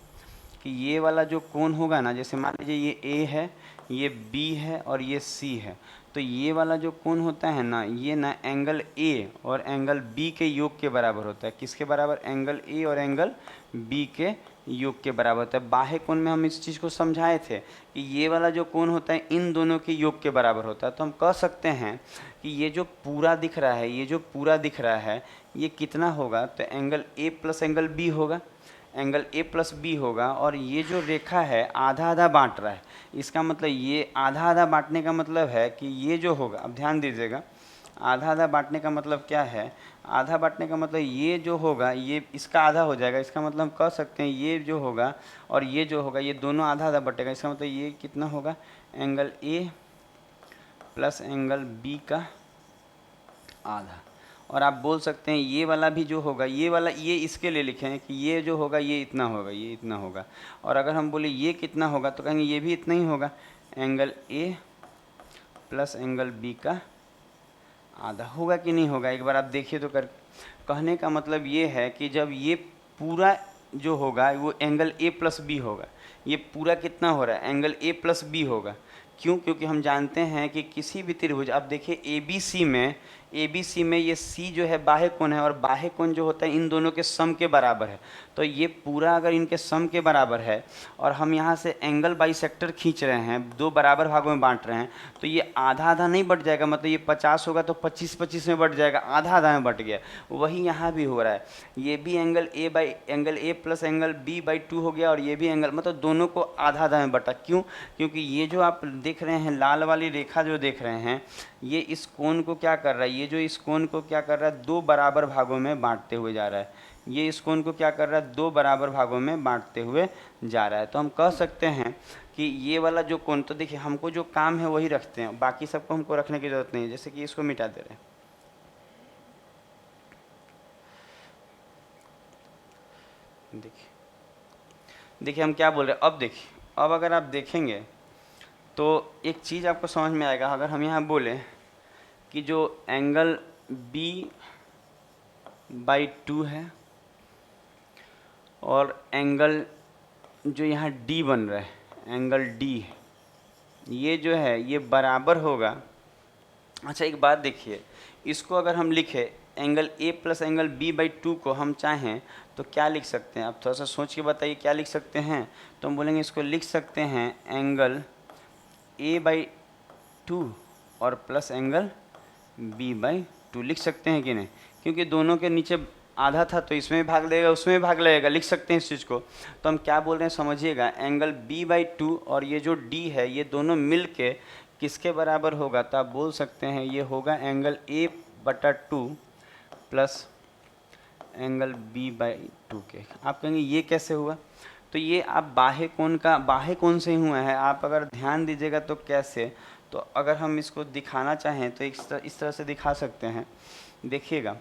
कि ये वाला जो कोण होगा ना, जैसे मान लीजिए ये ए है, ये बी है और ये सी है, तो ये वाला जो कोण होता है ना, ये ना एंगल ए और एंगल बी के योग के बराबर होता है। किसके बराबर, एंगल ए और एंगल बी के योग के बराबर होता है। बाह्य कोण में हम इस चीज़ को समझाए थे कि ये वाला जो कोण होता है इन दोनों के योग के बराबर होता है। तो हम कह सकते हैं कि ये जो पूरा दिख रहा है, ये जो पूरा दिख रहा है ये कितना होगा, तो angle A plus angle B होगा, एंगल ए प्लस बी होगा। और ये जो रेखा है आधा आधा बांट रहा है, इसका मतलब ये आधा आधा बांटने का मतलब है कि ये जो होगा, अब ध्यान दीजिएगा, आधा आधा बांटने का मतलब क्या है, आधा बांटने का मतलब ये जो होगा ये इसका आधा हो जाएगा। इसका मतलब हम कह सकते हैं ये जो होगा और ये जो होगा ये दोनों आधा आधा बटेगा। इसका मतलब ये कितना होगा, angle A plus angle B का आधा। और आप बोल सकते हैं ये वाला भी जो होगा, ये वाला, ये इसके लिए लिखे हैं कि ये जो होगा ये इतना होगा, ये इतना होगा। और अगर हम बोले ये कितना होगा तो कहेंगे ये भी इतना ही होगा, angle A plus angle B का आधा। होगा कि नहीं होगा, एक बार आप देखिए तो कर। कहने का मतलब ये है कि जब ये पूरा जो होगा वो एंगल ए प्लस बी होगा, ये पूरा कितना हो रहा है, एंगल ए प्लस बी होगा। क्यों, क्योंकि हम जानते हैं कि किसी भी त्रिभुज, आप देखिए ए बी सी में ये सी जो है बाह्य कोण है और बाह्य कोण जो होता है इन दोनों के सम के बराबर है। तो ये पूरा अगर इनके सम के बराबर है और हम यहाँ से एंगल बाइसेक्टर खींच रहे हैं, 2 बराबर भागों में बांट रहे हैं, तो ये आधा आधा नहीं बट जाएगा। मतलब ये 50 होगा तो 25-25 में बट जाएगा, आधा आधा में बट गया। वही यहाँ भी हो रहा है, ये भी angle A plus angle B by 2 हो गया और ये भी एंगल, मतलब दोनों को आधा आधा में बटा। क्यों, क्योंकि ये जो आप देख रहे हैं लाल वाली रेखा जो देख रहे हैं, ये इस कोण को क्या कर रहा है, ये जो इस कोण को क्या कर रहा है, दो बराबर भागों में बांटते हुए जा रहा है। ये इस कोण को क्या कर रहा है, दो बराबर भागों में बांटते हुए जा रहा है। तो हम कह सकते हैं कि ये वाला जो कोण, तो देखिए हमको जो काम है वही रखते हैं, बाकी सबको हमको रखने की जरूरत नहीं है। जैसे कि इसको मिटा दे रहे हैं, देखिए हम क्या बोल रहे हैं। अब देखिए, अब अगर आप देखेंगे तो एक चीज़ आपको समझ में आएगा। अगर हम यहाँ बोले कि जो एंगल B/2 है और एंगल जो यहाँ D बन रहा है, एंगल D, ये जो है ये बराबर होगा। अच्छा एक बात देखिए, इसको अगर हम लिखें angle A plus angle B/2 को हम चाहें तो क्या लिख सकते हैं? आप थोड़ा सा सोच के बताइए क्या लिख सकते हैं। तो हम बोलेंगे इसको लिख सकते हैं एंगल A/2 और प्लस एंगल B/2 लिख सकते हैं कि नहीं, क्योंकि दोनों के नीचे आधा था तो इसमें भी भाग लगेगा उसमें भी भाग लगेगा, लिख सकते हैं इस चीज़ को। तो हम क्या बोल रहे हैं समझिएगा, एंगल B/2 और ये जो D है ये दोनों मिल के किसके बराबर होगा? तो आप बोल सकते हैं ये होगा angle A/2 plus angle B/2 के। आप कहेंगे ये कैसे हुआ? तो ये आप बाह्य कोण से ही हुआ है। आप अगर ध्यान दीजिएगा तो कैसे, तो अगर हम इसको दिखाना चाहें तो इस तरह से दिखा सकते हैं। देखिएगा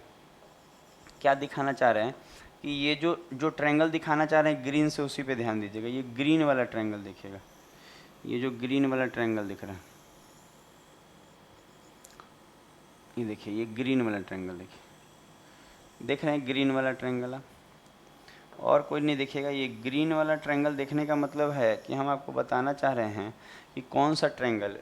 क्या दिखाना चाह रहे हैं कि ये जो ट्रायंगल दिखाना चाह रहे हैं ग्रीन से, उसी पे ध्यान दीजिएगा। ये ग्रीन वाला ट्रायंगल देखिएगा, ये जो ग्रीन वाला ट्रायंगल दिख रहा है, ये देखिए ये ग्रीन वाला ट्रायंगल देखिए, देख रहे हैं ग्रीन वाला ट्रायंगल आप, और कोई नहीं देखिएगा। ये ग्रीन वाला ट्रायंगल देखने का मतलब है कि हम आपको बताना चाह रहे हैं कि कौन सा ट्रायंगल,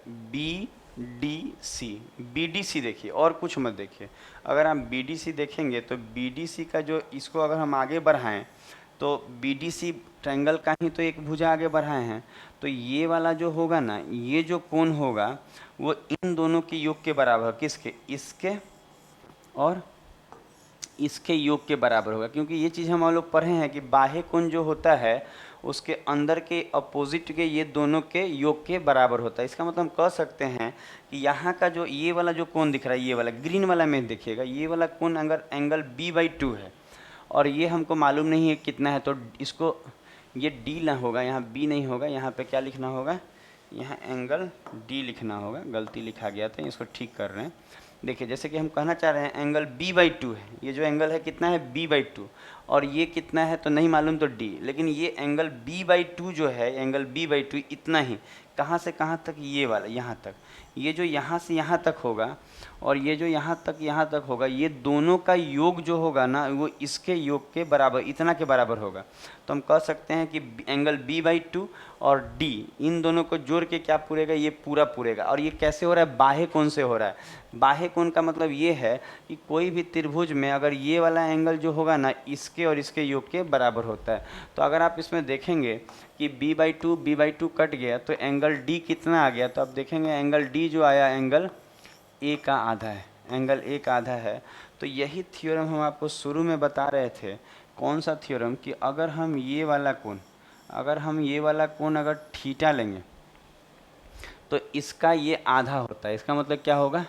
BDC देखिए और कुछ मत देखिए। अगर आप BDC देखेंगे तो BDC का जो, इसको अगर हम आगे बढ़ाएं तो BDC ट्रायंगल का ही तो एक भुजा आगे बढ़ाए हैं। तो ये वाला जो होगा ना, ये जो कोण होगा वो इन दोनों के योग के बराबर, किसके, इसके और इसके योग के बराबर होगा। क्योंकि ये चीज़ हम लोग पढ़े हैं कि बाह्य कोण जो होता है उसके अंदर के अपोजिट के ये दोनों के योग के बराबर होता है। इसका मतलब हम कह सकते हैं कि यहाँ का जो ये वाला जो कोण दिख रहा है, ये वाला ग्रीन वाला में देखिएगा, ये वाला कोण अगर एंगल B/2 है और ये हमको मालूम नहीं है कितना है, तो इसको ये D ना होगा, यहाँ B नहीं होगा, यहाँ पे क्या लिखना होगा, यहाँ एंगल D लिखना होगा। गलती लिखा गया था, इसको ठीक कर रहे हैं। देखिए जैसे कि हम कहना चाह रहे हैं एंगल B/2 है, ये जो एंगल है कितना है, B/2, और ये कितना है तो नहीं मालूम तो D, लेकिन ये एंगल B/2 जो है, एंगल B/2 इतना ही, कहाँ से कहाँ तक, ये वाला यहाँ तक, ये जो यहाँ से यहाँ तक होगा और ये जो यहाँ तक होगा, ये दोनों का योग जो होगा ना वो इसके योग के बराबर, इतना के बराबर होगा। तो हम कह सकते हैं कि एंगल B/2 और D इन दोनों को जोड़ के क्या पूरेगा, ये पूरा पूरेगा। और ये कैसे हो रहा है, बाह्य कोण से हो रहा है। बाह्य कोण का मतलब ये है कि कोई भी त्रिभुज में अगर ये वाला एंगल जो होगा ना इसके और इसके योग के बराबर होता है। तो अगर आप इसमें देखेंगे कि B/2 कट गया तो एंगल D कितना आ गया, तो आप देखेंगे एंगल D जो आया एंगल A का आधा है, एंगल A का आधा है। तो यही थ्योरम हम आपको शुरू में बता रहे थे। कौन सा थ्योरम, कि अगर हम ये वाला कोण अगर थीटा लेंगे तो इसका ये आधा होता है। इसका मतलब क्या होगा,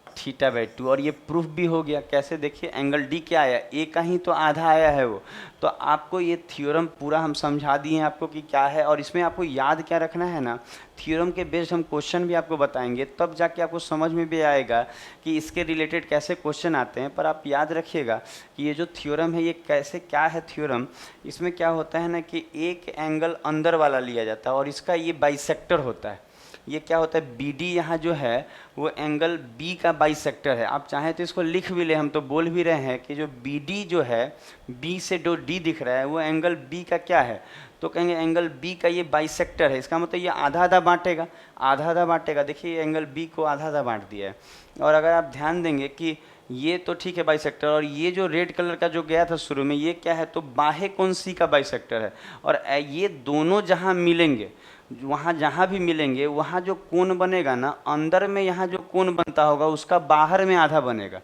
θ/2। और ये प्रूफ भी हो गया। कैसे, देखिए एंगल D क्या आया, A का ही तो आधा आया है वो। तो आपको ये थ्योरम पूरा हम समझा दिए हैं आपको कि क्या है। और इसमें आपको याद क्या रखना है ना, थ्योरम के बेस्ड हम क्वेश्चन भी आपको बताएंगे, तब जाके आपको समझ में भी आएगा कि इसके रिलेटेड कैसे क्वेश्चन आते हैं। पर आप याद रखिएगा कि ये जो थ्योरम है ये कैसे, क्या है थ्योरम, इसमें क्या होता है ना कि एक एंगल अंदर वाला लिया जाता है और इसका ये बाइसेक्टर होता है। ये क्या होता है, BD यहाँ जो है वो एंगल B का बाइसेक्टर है। आप चाहें तो इसको लिख भी ले, हम तो बोल भी रहे हैं कि जो BD जो है, B से जो D दिख रहा है वो एंगल B का क्या है, तो कहेंगे एंगल B का ये बाइसेक्टर है। इसका मतलब ये आधा आधा बांटेगा, आधा आधा बांटेगा। देखिए एंगल B को आधा आधा बांट दिया है। और अगर आप ध्यान देंगे कि ये तो ठीक है बाइसेक्टर, और ये जो रेड कलर का जो गया था शुरू में, ये क्या है, तो बाह्य कोण C का बाइसेक्टर है। और ये दोनों जहाँ मिलेंगे, वहाँ जहाँ भी मिलेंगे वहाँ जो कोण बनेगा ना, अंदर में यहाँ जो कोण बनता होगा उसका बाहर में आधा बनेगा।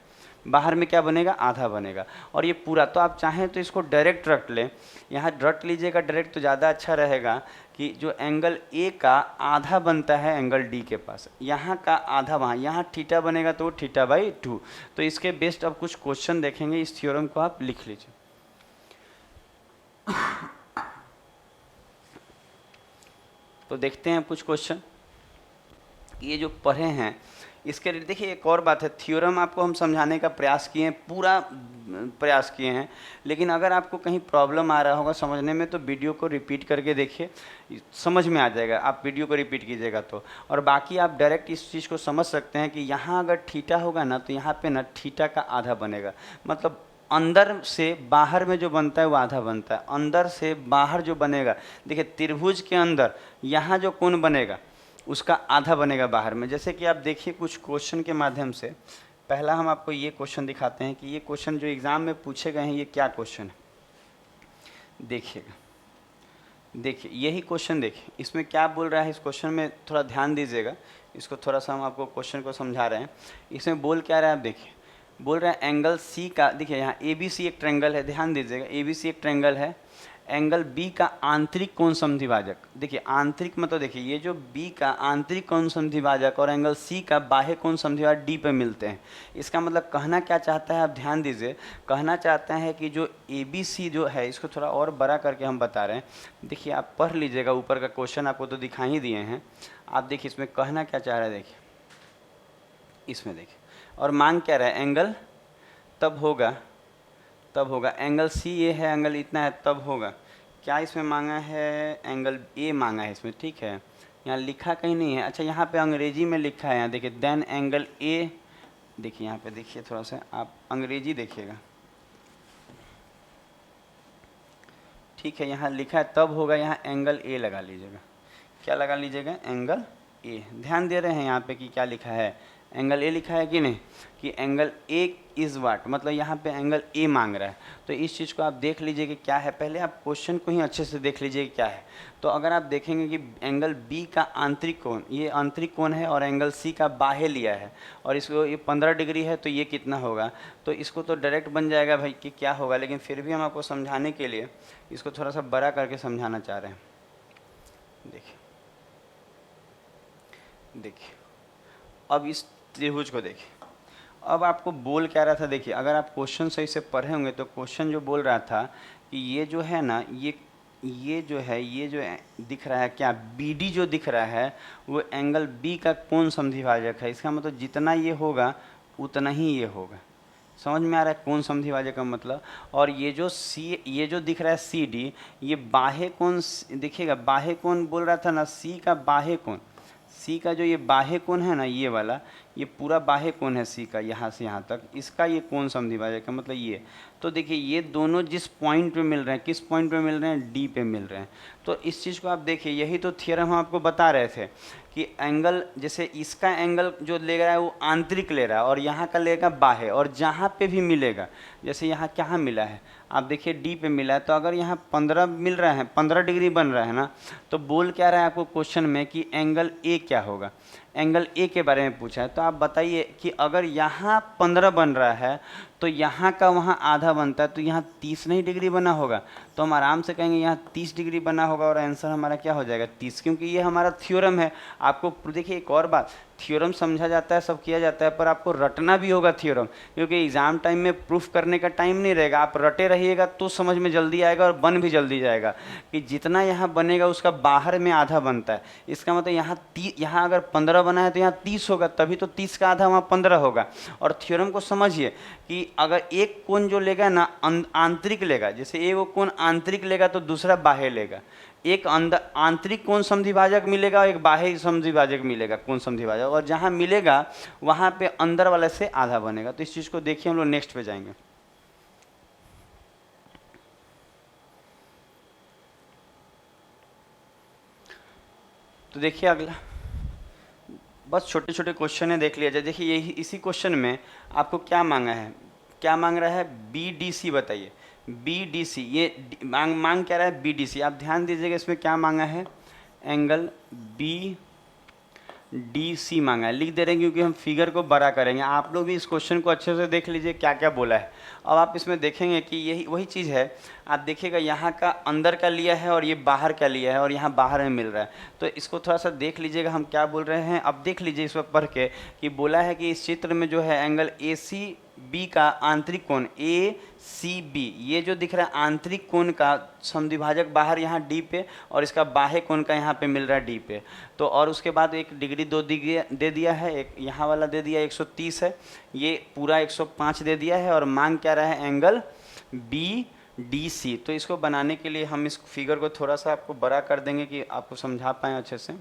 बाहर में क्या बनेगा, आधा बनेगा। और ये पूरा, तो आप चाहें तो इसको डायरेक्ट रख लें, यहाँ रट लीजिएगा डायरेक्ट तो ज़्यादा अच्छा रहेगा कि जो एंगल ए का आधा बनता है एंगल डी के पास, यहाँ का आधा वहाँ, यहाँ थीटा बनेगा तो θ/2। तो इसके बेस्ट अब कुछ क्वेश्चन देखेंगे, इस थ्योरम को आप लिख लीजिए। तो देखते हैं कुछ क्वेश्चन ये जो पढ़े हैं इसके लिए। देखिए एक और बात है, थ्योरम आपको हम समझाने का प्रयास किए हैं, पूरा प्रयास किए हैं, लेकिन अगर आपको कहीं प्रॉब्लम आ रहा होगा समझने में तो वीडियो को रिपीट करके देखिए, समझ में आ जाएगा, आप वीडियो को रिपीट कीजिएगा तो। और बाकी आप डायरेक्ट इस चीज़ को समझ सकते हैं कि यहाँ अगर थीटा होगा ना तो यहाँ पे ना थीटा का आधा बनेगा, मतलब अंदर से बाहर में जो बनता है वो आधा बनता है, अंदर से बाहर जो बनेगा। देखिए त्रिभुज के अंदर यहाँ जो कोण बनेगा उसका आधा बनेगा बाहर में। जैसे कि आप देखिए कुछ क्वेश्चन के माध्यम से, पहला हम आपको ये क्वेश्चन दिखाते हैं कि ये क्वेश्चन जो एग्ज़ाम में पूछे गए हैं ये क्या क्वेश्चन है। देखिएगा, देखिए यही क्वेश्चन देखिए, इसमें क्या बोल रहा है, इस क्वेश्चन में थोड़ा ध्यान दीजिएगा, इसको थोड़ा सा हम आपको क्वेश्चन को समझा रहे हैं। इसमें बोल क्या रहा है आप देखिए, बोल रहा है एंगल सी का, देखिए यहाँ ए बी सी एक ट्रायंगल है, ध्यान दीजिएगा ए बी सी एक ट्रायंगल है, एंगल बी का आंतरिक कोण समद्विभाजक, देखिए आंतरिक मतलब देखिए ये जो बी का आंतरिक कोण समद्विभाजक और एंगल सी का बाह्य कोण समद्विभाजक डी पे मिलते हैं। इसका मतलब कहना क्या चाहता है, आप ध्यान दीजिए, कहना चाहता है कि जो ए बी सी जो है, इसको थोड़ा और बड़ा करके हम बता रहे हैं, देखिए आप पढ़ लीजिएगा, ऊपर का क्वेश्चन आपको तो दिखा ही दिए हैं, आप देखिए इसमें कहना क्या चाह रहा है, देखिए इसमें देखिए, और मांग क्या रहा है, एंगल तब होगा एंगल सी ये है, एंगल इतना है तब होगा, क्या इसमें मांगा है, एंगल ए मांगा है इसमें, ठीक है, यहाँ लिखा कहीं नहीं है, अच्छा यहाँ पे अंग्रेजी में लिखा है, यहाँ देखिए देन एंगल ए, देखिए यहाँ पे देखिए थोड़ा सा आप अंग्रेजी देखिएगा, ठीक है, यहाँ लिखा है तब होगा, यहाँ एंगल ए लगा लीजिएगा, क्या लगा लीजिएगा, एंगल ए। ध्यान दे रहे हैं यहाँ पे कि क्या लिखा है, एंगल ए लिखा है कि नहीं, कि एंगल ए इज वाट, मतलब यहाँ पे एंगल ए मांग रहा है। तो इस चीज़ को आप देख लीजिए कि क्या है, पहले आप क्वेश्चन को ही अच्छे से देख लीजिए कि क्या है। तो अगर आप देखेंगे कि एंगल बी का आंतरिक कोण, ये आंतरिक कोण है, और एंगल सी का बाह्य लिया है, और इसको ये 15 डिग्री है, तो ये कितना होगा, तो इसको तो डायरेक्ट बन जाएगा भाई कि क्या होगा, लेकिन फिर भी हम आपको समझाने के लिए इसको थोड़ा सा बड़ा करके समझाना चाह रहे हैं। देखिए देखिए अब इस त्रिभुज को देखिए, अब आपको बोल क्या रहा था, देखिए अगर आप क्वेश्चन सही से पढ़े होंगे तो क्वेश्चन जो बोल रहा था कि ये जो है ना, ये जो है दिख रहा है क्या, बी डी जो दिख रहा है वो एंगल बी का कोण समद्विभाजक है। इसका मतलब जितना ये होगा उतना ही ये होगा, समझ में आ रहा है कोण समद्विभाजक का मतलब। और ये जो सी, ये जो दिख रहा है सी डी, ये बाह्य कोण देखिएगा, बाह्य कोण बोल रहा था ना, सी का बाह्य कोण, सी का जो ये बाह्य कोण है ना, ये वाला, ये पूरा बाह्य कोण है सी का, यहाँ से यहाँ तक, इसका ये कोण समद्विभाजक का मतलब ये। तो देखिए ये दोनों जिस पॉइंट पे मिल रहे हैं, किस पॉइंट पे मिल रहे हैं, डी पे मिल रहे हैं। तो इस चीज़ को आप देखिए, यही तो थ्योरम हम आपको बता रहे थे कि एंगल, जैसे इसका एंगल जो ले रहा है वो आंतरिक ले रहा है, और यहाँ का लेगा बाह्य, और जहाँ पे भी मिलेगा, जैसे यहाँ क्या मिला है, आप देखिए डी पे मिला है, तो अगर यहाँ 15 मिल रहा है, 15 डिग्री बन रहा है ना, तो बोल क्या रहा है आपको क्वेश्चन में कि एंगल ए क्या होगा, एंगल ए के बारे में पूछा है। तो आप बताइए कि अगर यहाँ 15 बन रहा है तो यहाँ का वहाँ आधा बनता है, तो यहाँ 30 नहीं डिग्री बना होगा, तो हम आराम से कहेंगे यहाँ 30 डिग्री बना होगा, और आंसर हमारा क्या हो जाएगा, 30, क्योंकि ये हमारा थ्योरम है। आपको देखिए एक और बात, थ्योरम समझा जाता है, सब किया जाता है, पर आपको रटना भी होगा थ्योरम, क्योंकि एग्जाम टाइम में प्रूफ करने का टाइम नहीं रहेगा, आप रटे रहिएगा तो समझ में जल्दी आएगा और बन भी जल्दी जाएगा। कि जितना यहाँ बनेगा उसका बाहर में आधा बनता है, इसका मतलब यहाँ अगर 15 बना है तो यहाँ 30 होगा, तभी तो 30 का आधा वहाँ 15 होगा। और थ्योरम को समझिए कि अगर एक कोण जो लेगा ना आंतरिक लेगा, जैसे एक वो कोण आंतरिक लेगा तो दूसरा बाह्य लेगा, एक अंदर आंतरिक कोण समद्विभाजक मिलेगा, एक बाह्य समद्विभाजक मिलेगा, कोण समद्विभाजक, और जहाँ मिलेगा वहाँ पे अंदर वाले से आधा बनेगा। तो इस चीज़ को देखिए, हम लोग नेक्स्ट पे जाएंगे। तो देखिए अगला, बस छोटे छोटे क्वेश्चन है, देख लिया जाए। देखिए यही, इसी क्वेश्चन में आपको क्या मांगा है, क्या मांग रहा है, बी डी सी, बताइए बी डी सी, ये मांग क्या रहा है, बी डी सी। आप ध्यान दीजिएगा इसमें क्या मांगा है, एंगल बी DC मांगा है, लिख दे रहे हैं क्योंकि हम फिगर को बड़ा करेंगे। आप लोग भी इस क्वेश्चन को अच्छे से देख लीजिए क्या क्या बोला है। अब आप इसमें देखेंगे कि यही वही चीज़ है। आप देखिएगा यहाँ का अंदर का लिया है और ये बाहर का लिया है और यहाँ बाहर में मिल रहा है, तो इसको थोड़ा सा देख लीजिएगा हम क्या बोल रहे हैं। अब देख लीजिए इस पर पढ़ के कि बोला है कि इस चित्र में जो है एंगल ACB का आंतरिक कोण ACB, ये जो दिख रहा है आंतरिक कोण का समद्विभाजक बाहर यहाँ D पे और इसका बाह्य कोण का यहाँ पे मिल रहा है D पे। तो और उसके बाद एक डिग्री 2 दे दिया है, एक यहाँ वाला दे दिया 130 है, ये पूरा 105 दे दिया है और मांग क्या रहा है एंगल BDC। तो इसको बनाने के लिए हम इस फिगर को थोड़ा सा आपको बड़ा कर देंगे कि आपको समझा पाएँ अच्छे से।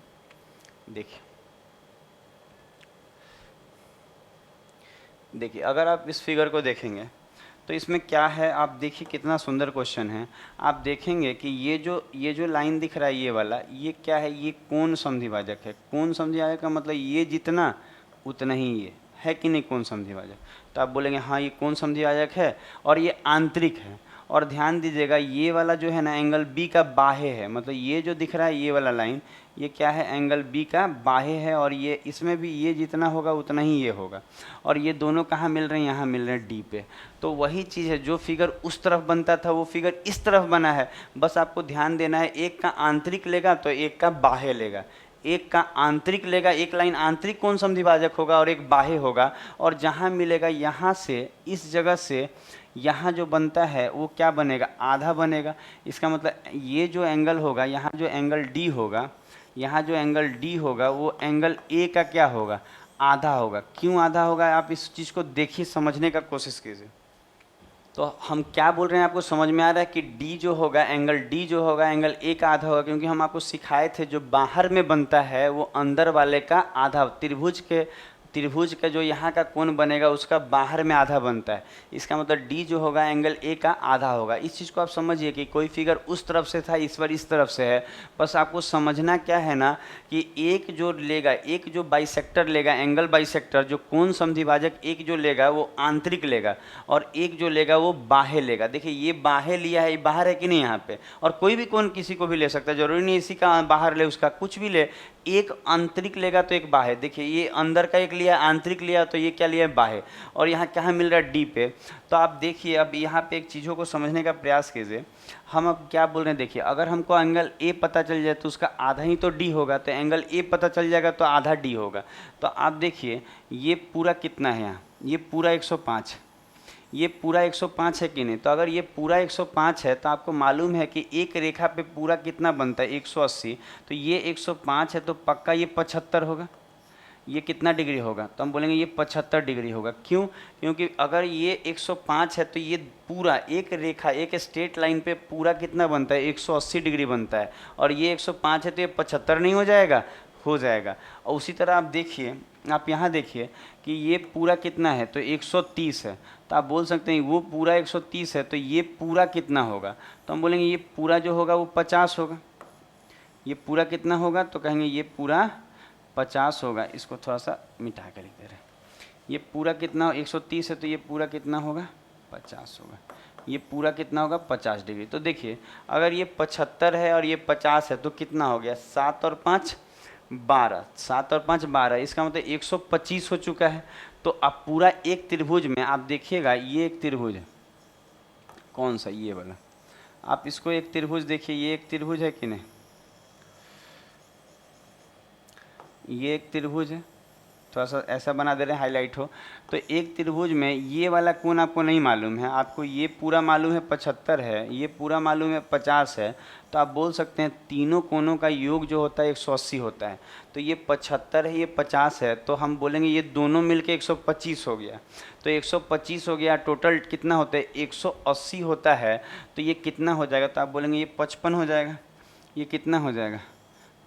देखिए अगर आप इस फिगर को देखेंगे तो इसमें क्या है, आप देखिए कितना सुंदर क्वेश्चन है। आप देखेंगे कि ये जो लाइन दिख रहा है ये वाला, ये क्या है, ये कोण समद्विभाजक है। कोण समद्विभाजक का मतलब ये जितना उतना ही ये है कि नहीं कोण समद्विभाजक। तो आप बोलेंगे हाँ ये कोण समद्विभाजक है और ये आंतरिक है। और ध्यान दीजिएगा ये वाला जो है ना एंगल B का बाह्य है, मतलब ये जो दिख रहा है ये वाला लाइन, ये क्या है एंगल B का बाह्य है और ये इसमें भी ये जितना होगा उतना ही ये होगा। और ये दोनों कहाँ मिल रहे हैं, यहाँ मिल रहे हैं D पे। तो वही चीज़ है, जो फिगर उस तरफ बनता था वो फिगर इस तरफ बना है। बस आपको ध्यान देना है, एक का आंतरिक लेगा तो एक का बाह्य लेगा, एक का आंतरिक लेगा, एक लाइन आंतरिक कोण समद्विभाजक होगा और एक बाह्य होगा। और जहाँ मिलेगा यहाँ से इस जगह से यहाँ जो बनता है वो क्या बनेगा, आधा बनेगा। इसका मतलब ये जो एंगल होगा, यहाँ जो एंगल D होगा, यहाँ जो एंगल D होगा वो एंगल A का क्या होगा, आधा होगा। क्यों आधा होगा, आप इस चीज़ को देखिए, समझने का कोशिश कीजिए। तो हम क्या बोल रहे हैं आपको समझ में आ रहा है कि D जो होगा, एंगल D जो होगा एंगल A का आधा होगा, क्योंकि हम आपको सिखाए थे जो बाहर में बनता है वो अंदर वाले का आधा। त्रिभुज का जो यहाँ का कोण बनेगा उसका बाहर में आधा बनता है। इसका मतलब D जो होगा एंगल A का आधा होगा। इस चीज़ को आप समझिए कि कोई फिगर उस तरफ से था, इस बार इस तरफ से है। बस आपको समझना क्या है ना कि एक जो लेगा, एक जो बाइसेक्टर लेगा, एंगल बाइसेक्टर जो कोण समद्विभाजक एक जो लेगा वो आंतरिक लेगा और एक जो लेगा वो बाह्य लेगा। देखिए ये बाह्य लिया है, ये बाहर है कि नहीं यहाँ पे, और कोई भी कोण किसी को भी ले सकता है, जरूरी नहीं इसी का बाहर ले, उसका कुछ भी ले। एक आंतरिक लेगा तो एक बाह्य। देखिए ये अंदर का एक लिया, आंतरिक लिया, तो ये क्या लिया है, बाह्य। और यहाँ क्या मिल रहा है, D पे। तो आप देखिए अब यहाँ पे एक चीज़ों को समझने का प्रयास कीजिए। हम अब क्या बोल रहे हैं, देखिए अगर हमको एंगल A पता चल जाए तो उसका आधा ही तो D होगा, तो एंगल A पता चल जाएगा तो आधा D होगा। तो आप देखिए ये पूरा कितना है, यहाँ ये पूरा 105, ये पूरा 105 है कि नहीं। तो अगर ये पूरा 105 है तो आपको मालूम है कि एक रेखा पे पूरा कितना बनता है, 180। तो ये 105 है तो पक्का ये 75 होगा। ये कितना डिग्री होगा, तो हम बोलेंगे ये 75 डिग्री होगा। क्यों, क्योंकि अगर ये 105 है तो ये पूरा एक रेखा, एक स्ट्रेट लाइन पे पूरा कितना बनता है, 180 डिग्री बनता है। और ये 105 है तो ये 75 नहीं हो जाएगा, हो जाएगा। और उसी तरह आप देखिए, आप यहाँ देखिए कि ये पूरा कितना है, तो 130 है। तो आप बोल सकते हैं वो पूरा 130 है तो ये पूरा कितना होगा, तो हम बोलेंगे ये पूरा जो होगा वो 50 होगा। ये पूरा कितना होगा, तो कहेंगे ये पूरा 50 होगा। इसको थोड़ा सा मिटा कर लिख दे रहे हैं। ये पूरा कितना, 130 है तो ये पूरा कितना होगा, 50 होगा। ये पूरा कितना होगा, 50 डिग्री। तो देखिए अगर ये 75 है और ये 50 है तो कितना हो गया, 7 और 5 12, 7 और 5 12, इसका मतलब 125 हो चुका है। तो अब पूरा एक त्रिभुज में आप देखिएगा, ये एक त्रिभुज है, कौन सा, ये वाला। आप इसको एक त्रिभुज देखिए, ये एक त्रिभुज है कि नहीं, ये एक त्रिभुज है। थोड़ा सा ऐसा बना दे रहे हैं हाईलाइट हो। तो एक त्रिभुज में ये वाला कोण आपको नहीं मालूम है, आपको ये पूरा मालूम है 75 है, ये पूरा मालूम है 50 है। तो आप बोल सकते हैं तीनों कोणों का योग जो होता है 180 होता है। तो ये 75 है, ये 50 है, तो हम बोलेंगे ये दोनों मिलके 125 हो गया। तो 125 हो गया, टोटल कितना होता है, 180 होता है। तो ये कितना हो जाएगा, तो आप बोलेंगे ये 55 हो जाएगा। ये कितना हो जाएगा,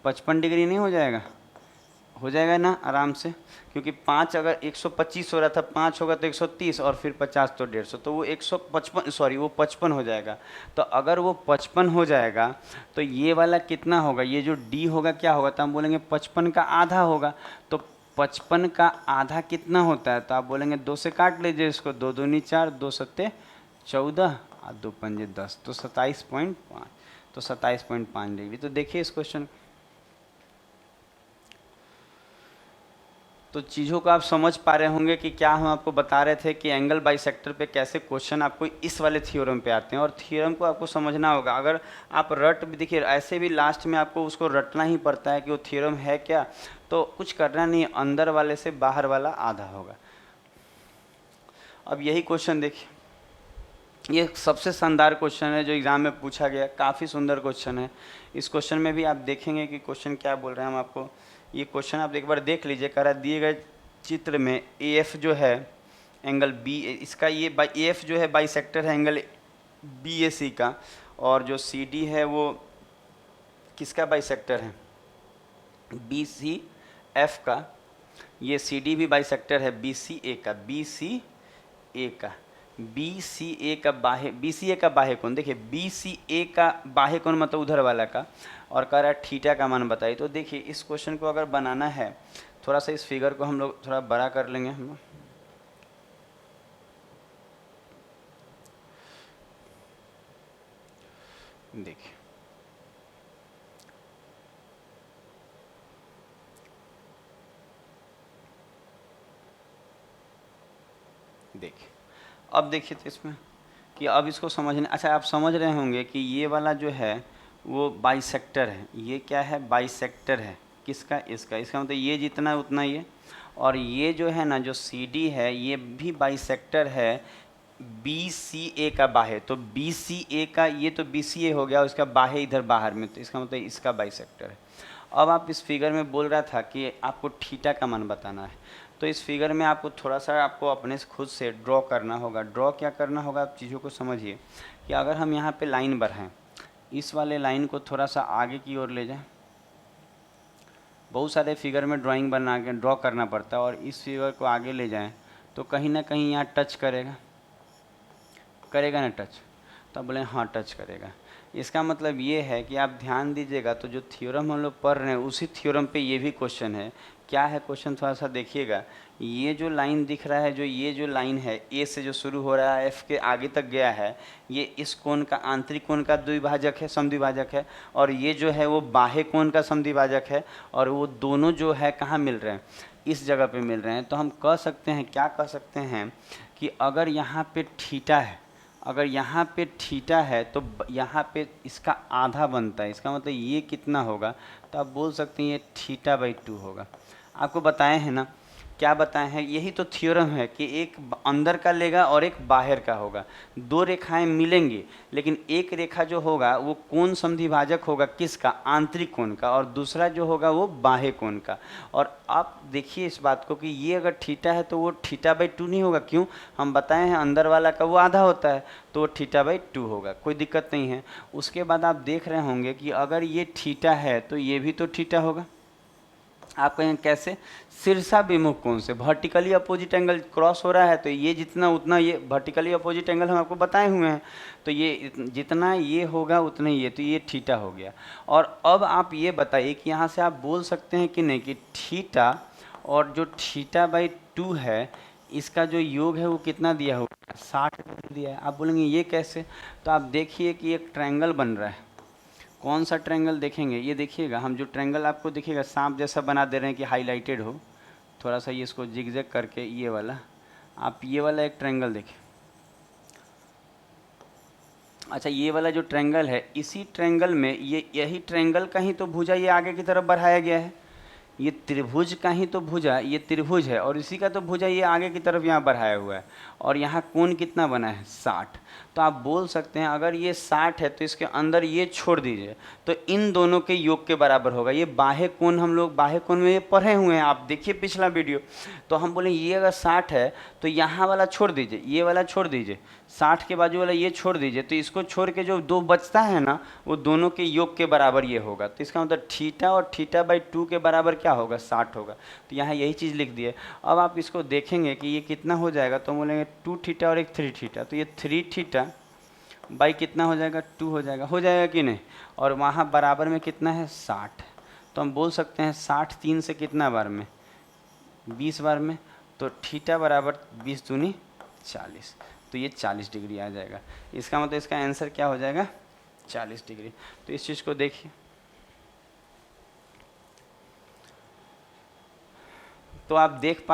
55 डिग्री नहीं हो जाएगा, हो जाएगा ना आराम से, क्योंकि 5 अगर 125 हो रहा था, 5 होगा तो 130 और फिर 50 तो 150, तो वो 155 सॉरी वो 55 हो जाएगा। तो अगर वो 55 हो जाएगा तो ये वाला कितना होगा, ये जो D होगा क्या होगा, तो हम बोलेंगे 55 का आधा होगा। तो 55 का आधा कितना होता है, तो आप बोलेंगे 2 से काट लीजिए इसको, 2 दूनी 4, 2 सत्ते 14 और 2 पंजे 10, तो 27.5, तो 27.5 डिग्री। तो देखिए इस क्वेश्चन, तो चीज़ों को आप समझ पा रहे होंगे कि क्या हम आपको बता रहे थे कि एंगल बाइसेक्टर पे कैसे क्वेश्चन आपको इस वाले थ्योरम पे आते हैं, और थ्योरम को आपको समझना होगा। अगर आप रट भी, देखिए ऐसे भी लास्ट में आपको उसको रटना ही पड़ता है कि वो थ्योरम है क्या, तो कुछ करना नहीं, अंदर वाले से बाहर वाला आधा होगा। अब यही क्वेश्चन देखिए, ये सबसे शानदार क्वेश्चन है जो एग्ज़ाम में पूछा गया, काफ़ी सुंदर क्वेश्चन है। इस क्वेश्चन में भी आप देखेंगे कि क्वेश्चन क्या बोल रहे हैं हम आपको। ये क्वेश्चन आप एक बार देख लीजिए, कह रहा दिए गए चित्र में ए एफ जो है एंगल बी, इसका ये ए एफ जो है बाइसेक्टर है एंगल बी ए सी का, और जो सी डी है वो किसका बाइसेक्टर है, बी सी एफ का। ये सी डी भी बाइसेक्टर है बी सी ए का, बी सी ए का, बी सी ए का बाह्य, बी सी ए का बाह्य कोण, देखिए बी सी ए का बाह्य कोण मतलब उधर वाला का, और कह रहा है थीटा का मान बताइए। तो देखिए इस क्वेश्चन को अगर बनाना है, थोड़ा सा इस फिगर को हम लोग थोड़ा बड़ा कर लेंगे हम लोग। देखिए देखिए अब देखिए तो इसमें कि अब इसको समझने, अच्छा आप समझ रहे होंगे कि ये वाला जो है वो बाइसेक्टर है। ये क्या है, बाइसेक्टर है किसका, इसका। इसका मतलब ये जितना उतना ये, और ये जो है ना जो सी डी है ये भी बाइसेक्टर है बी सी ए का बाह्य। तो बी सी ए का, ये तो बी सी ए हो गया, उसका बाह्य इधर बाहर में, तो इसका मतलब इसका बाइसेक्टर है। अब आप इस फिगर में बोल रहा था कि आपको थीटा का मान बताना है, तो इस फिगर में आपको थोड़ा सा आपको अपने से खुद से ड्रॉ करना होगा। ड्रॉ क्या करना होगा, आप चीज़ों को समझिए कि अगर हम यहाँ पे लाइन बढ़ाएं, इस वाले लाइन को थोड़ा सा आगे की ओर ले जाएं। बहुत सारे फिगर में ड्राइंग बना के ड्रॉ करना पड़ता है, और इस फिगर को आगे ले जाएं तो कहीं ना कहीं यहाँ टच करेगा, करेगा ना टच, तो आप बोले हाँ टच करेगा। इसका मतलब ये है कि आप ध्यान दीजिएगा, तो जो थ्योरम हम लोग पढ़ रहे हैं उसी थ्योरम पे ये भी क्वेश्चन है। क्या है क्वेश्चन, थोड़ा सा देखिएगा। ये जो लाइन दिख रहा है, जो ये जो लाइन है ए से जो शुरू हो रहा है एफ के आगे तक गया है, ये इस कोण का, आंतरिक कोण का द्विभाजक है, समद्विभाजक है, और ये जो है वो बाह्य कोण का समद्विभाजक है, और वो दोनों जो है कहाँ मिल रहे हैं, इस जगह पे मिल रहे हैं। तो हम कह सकते हैं, क्या कह सकते हैं कि अगर यहाँ पे थीटा है, अगर यहाँ पे थीटा है तो यहाँ पे इसका आधा बनता है। इसका मतलब ये कितना होगा, तो आप बोल सकते हैं ये थीटा बाई 2 होगा। आपको बताए हैं ना, क्या बताए हैं, यही तो थ्योरम है कि एक अंदर का लेगा और एक बाहर का होगा, दो रेखाएं मिलेंगी, लेकिन एक रेखा जो होगा वो कोण समद्विभाजक होगा किसका, आंतरिक कोण का, और दूसरा जो होगा वो बाह्य कोण का। और आप देखिए इस बात को कि ये अगर थीटा है तो वो थीटा बाई 2 नहीं होगा। क्यों, हम बताए हैं अंदर वाला का वो आधा होता है, तो वो थीटा बाई 2 होगा, कोई दिक्कत नहीं है। उसके बाद आप देख रहे होंगे कि अगर ये थीटा है तो ये भी तो थीटा होगा। आप कहें कैसे, शीर्षाभिमुख कोण से वर्टिकली अपोजिट एंगल क्रॉस हो रहा है, तो ये जितना उतना ये वर्टिकली अपोजिट एंगल हम आपको बताए हुए हैं, तो ये जितना ये होगा उतना ही ये, तो ये थीटा हो गया। और अब आप ये बताइए कि यहाँ से आप बोल सकते हैं कि नहीं कि थीटा और जो थीटा बाई 2 है इसका जो योग है वो कितना दिया होगा, 60 दिया है। आप बोलेंगे ये कैसे, तो आप देखिए कि एक ट्रायंगल बन रहा है। कौन सा ट्रायंगल देखेंगे, ये देखिएगा, हम जो ट्रायंगल आपको दिखेगा सांप जैसा बना दे रहे हैं कि हाईलाइटेड हो, थोड़ा सा ये इसको जिगजैग करके, ये वाला, आप ये वाला एक ट्रायंगल देखें। अच्छा ये वाला जो ट्रायंगल है, इसी ट्रायंगल में ये, यही ट्रायंगल का ही तो भुजा ये आगे की तरफ बढ़ाया गया है। ये त्रिभुज का ही तो भुजा, ये त्रिभुज है, और इसी का तो भुजा ये आगे की तरफ यहाँ बढ़ाया हुआ है, और यहाँ कोण कितना बना है, 60। तो आप बोल सकते हैं अगर ये 60 है तो इसके अंदर ये छोड़ दीजिए, तो इन दोनों के योग के बराबर होगा। ये बाह्य कोण, हम लोग बाह्य कोण में ये पढ़े हुए हैं, आप देखिए पिछला वीडियो। तो हम बोले ये अगर 60 है तो यहाँ वाला छोड़ दीजिए, ये वाला छोड़ दीजिए, 60 के बाजू वाला ये छोड़ दीजिए, तो इसको छोड़ के जो दो बचता है ना वो दोनों के योग के बराबर ये होगा। तो इसका मतलब थीटा और थीटा बाई 2 के बराबर क्या होगा, 60 होगा। तो यहाँ यही चीज़ लिख दिए। अब आप इसको देखेंगे कि ये कितना हो जाएगा, तो बोलेंगे 2 थीटा और एक 3 थीटा, तो ये 3 थीटा बाई कितना हो जाएगा, 2 हो जाएगा कि नहीं। और वहाँ बराबर में कितना है, 60। तो हम बोल सकते हैं 60 3 से कितना बार में, 20 बार में, तो थीटा बराबर 20 दूनी 40, तो ये 40 डिग्री आ जाएगा। इसका मतलब इसका आंसर क्या हो जाएगा, 40 डिग्री। तो इस चीज़ को देखिए, तो आप देख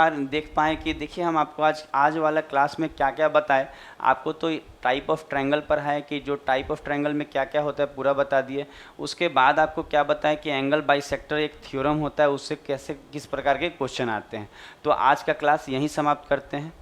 पाएँ कि देखिए हम आपको आज वाला क्लास में क्या क्या बताए। आपको तो टाइप ऑफ ट्रायंगल पर है कि जो टाइप ऑफ ट्रायंगल में क्या क्या होता है पूरा बता दिए। उसके बाद आपको क्या बताएं कि एंगल बाइसेक्टर एक थ्योरम होता है, उससे कैसे किस प्रकार के क्वेश्चन आते हैं। तो आज का क्लास यहीं समाप्त करते हैं।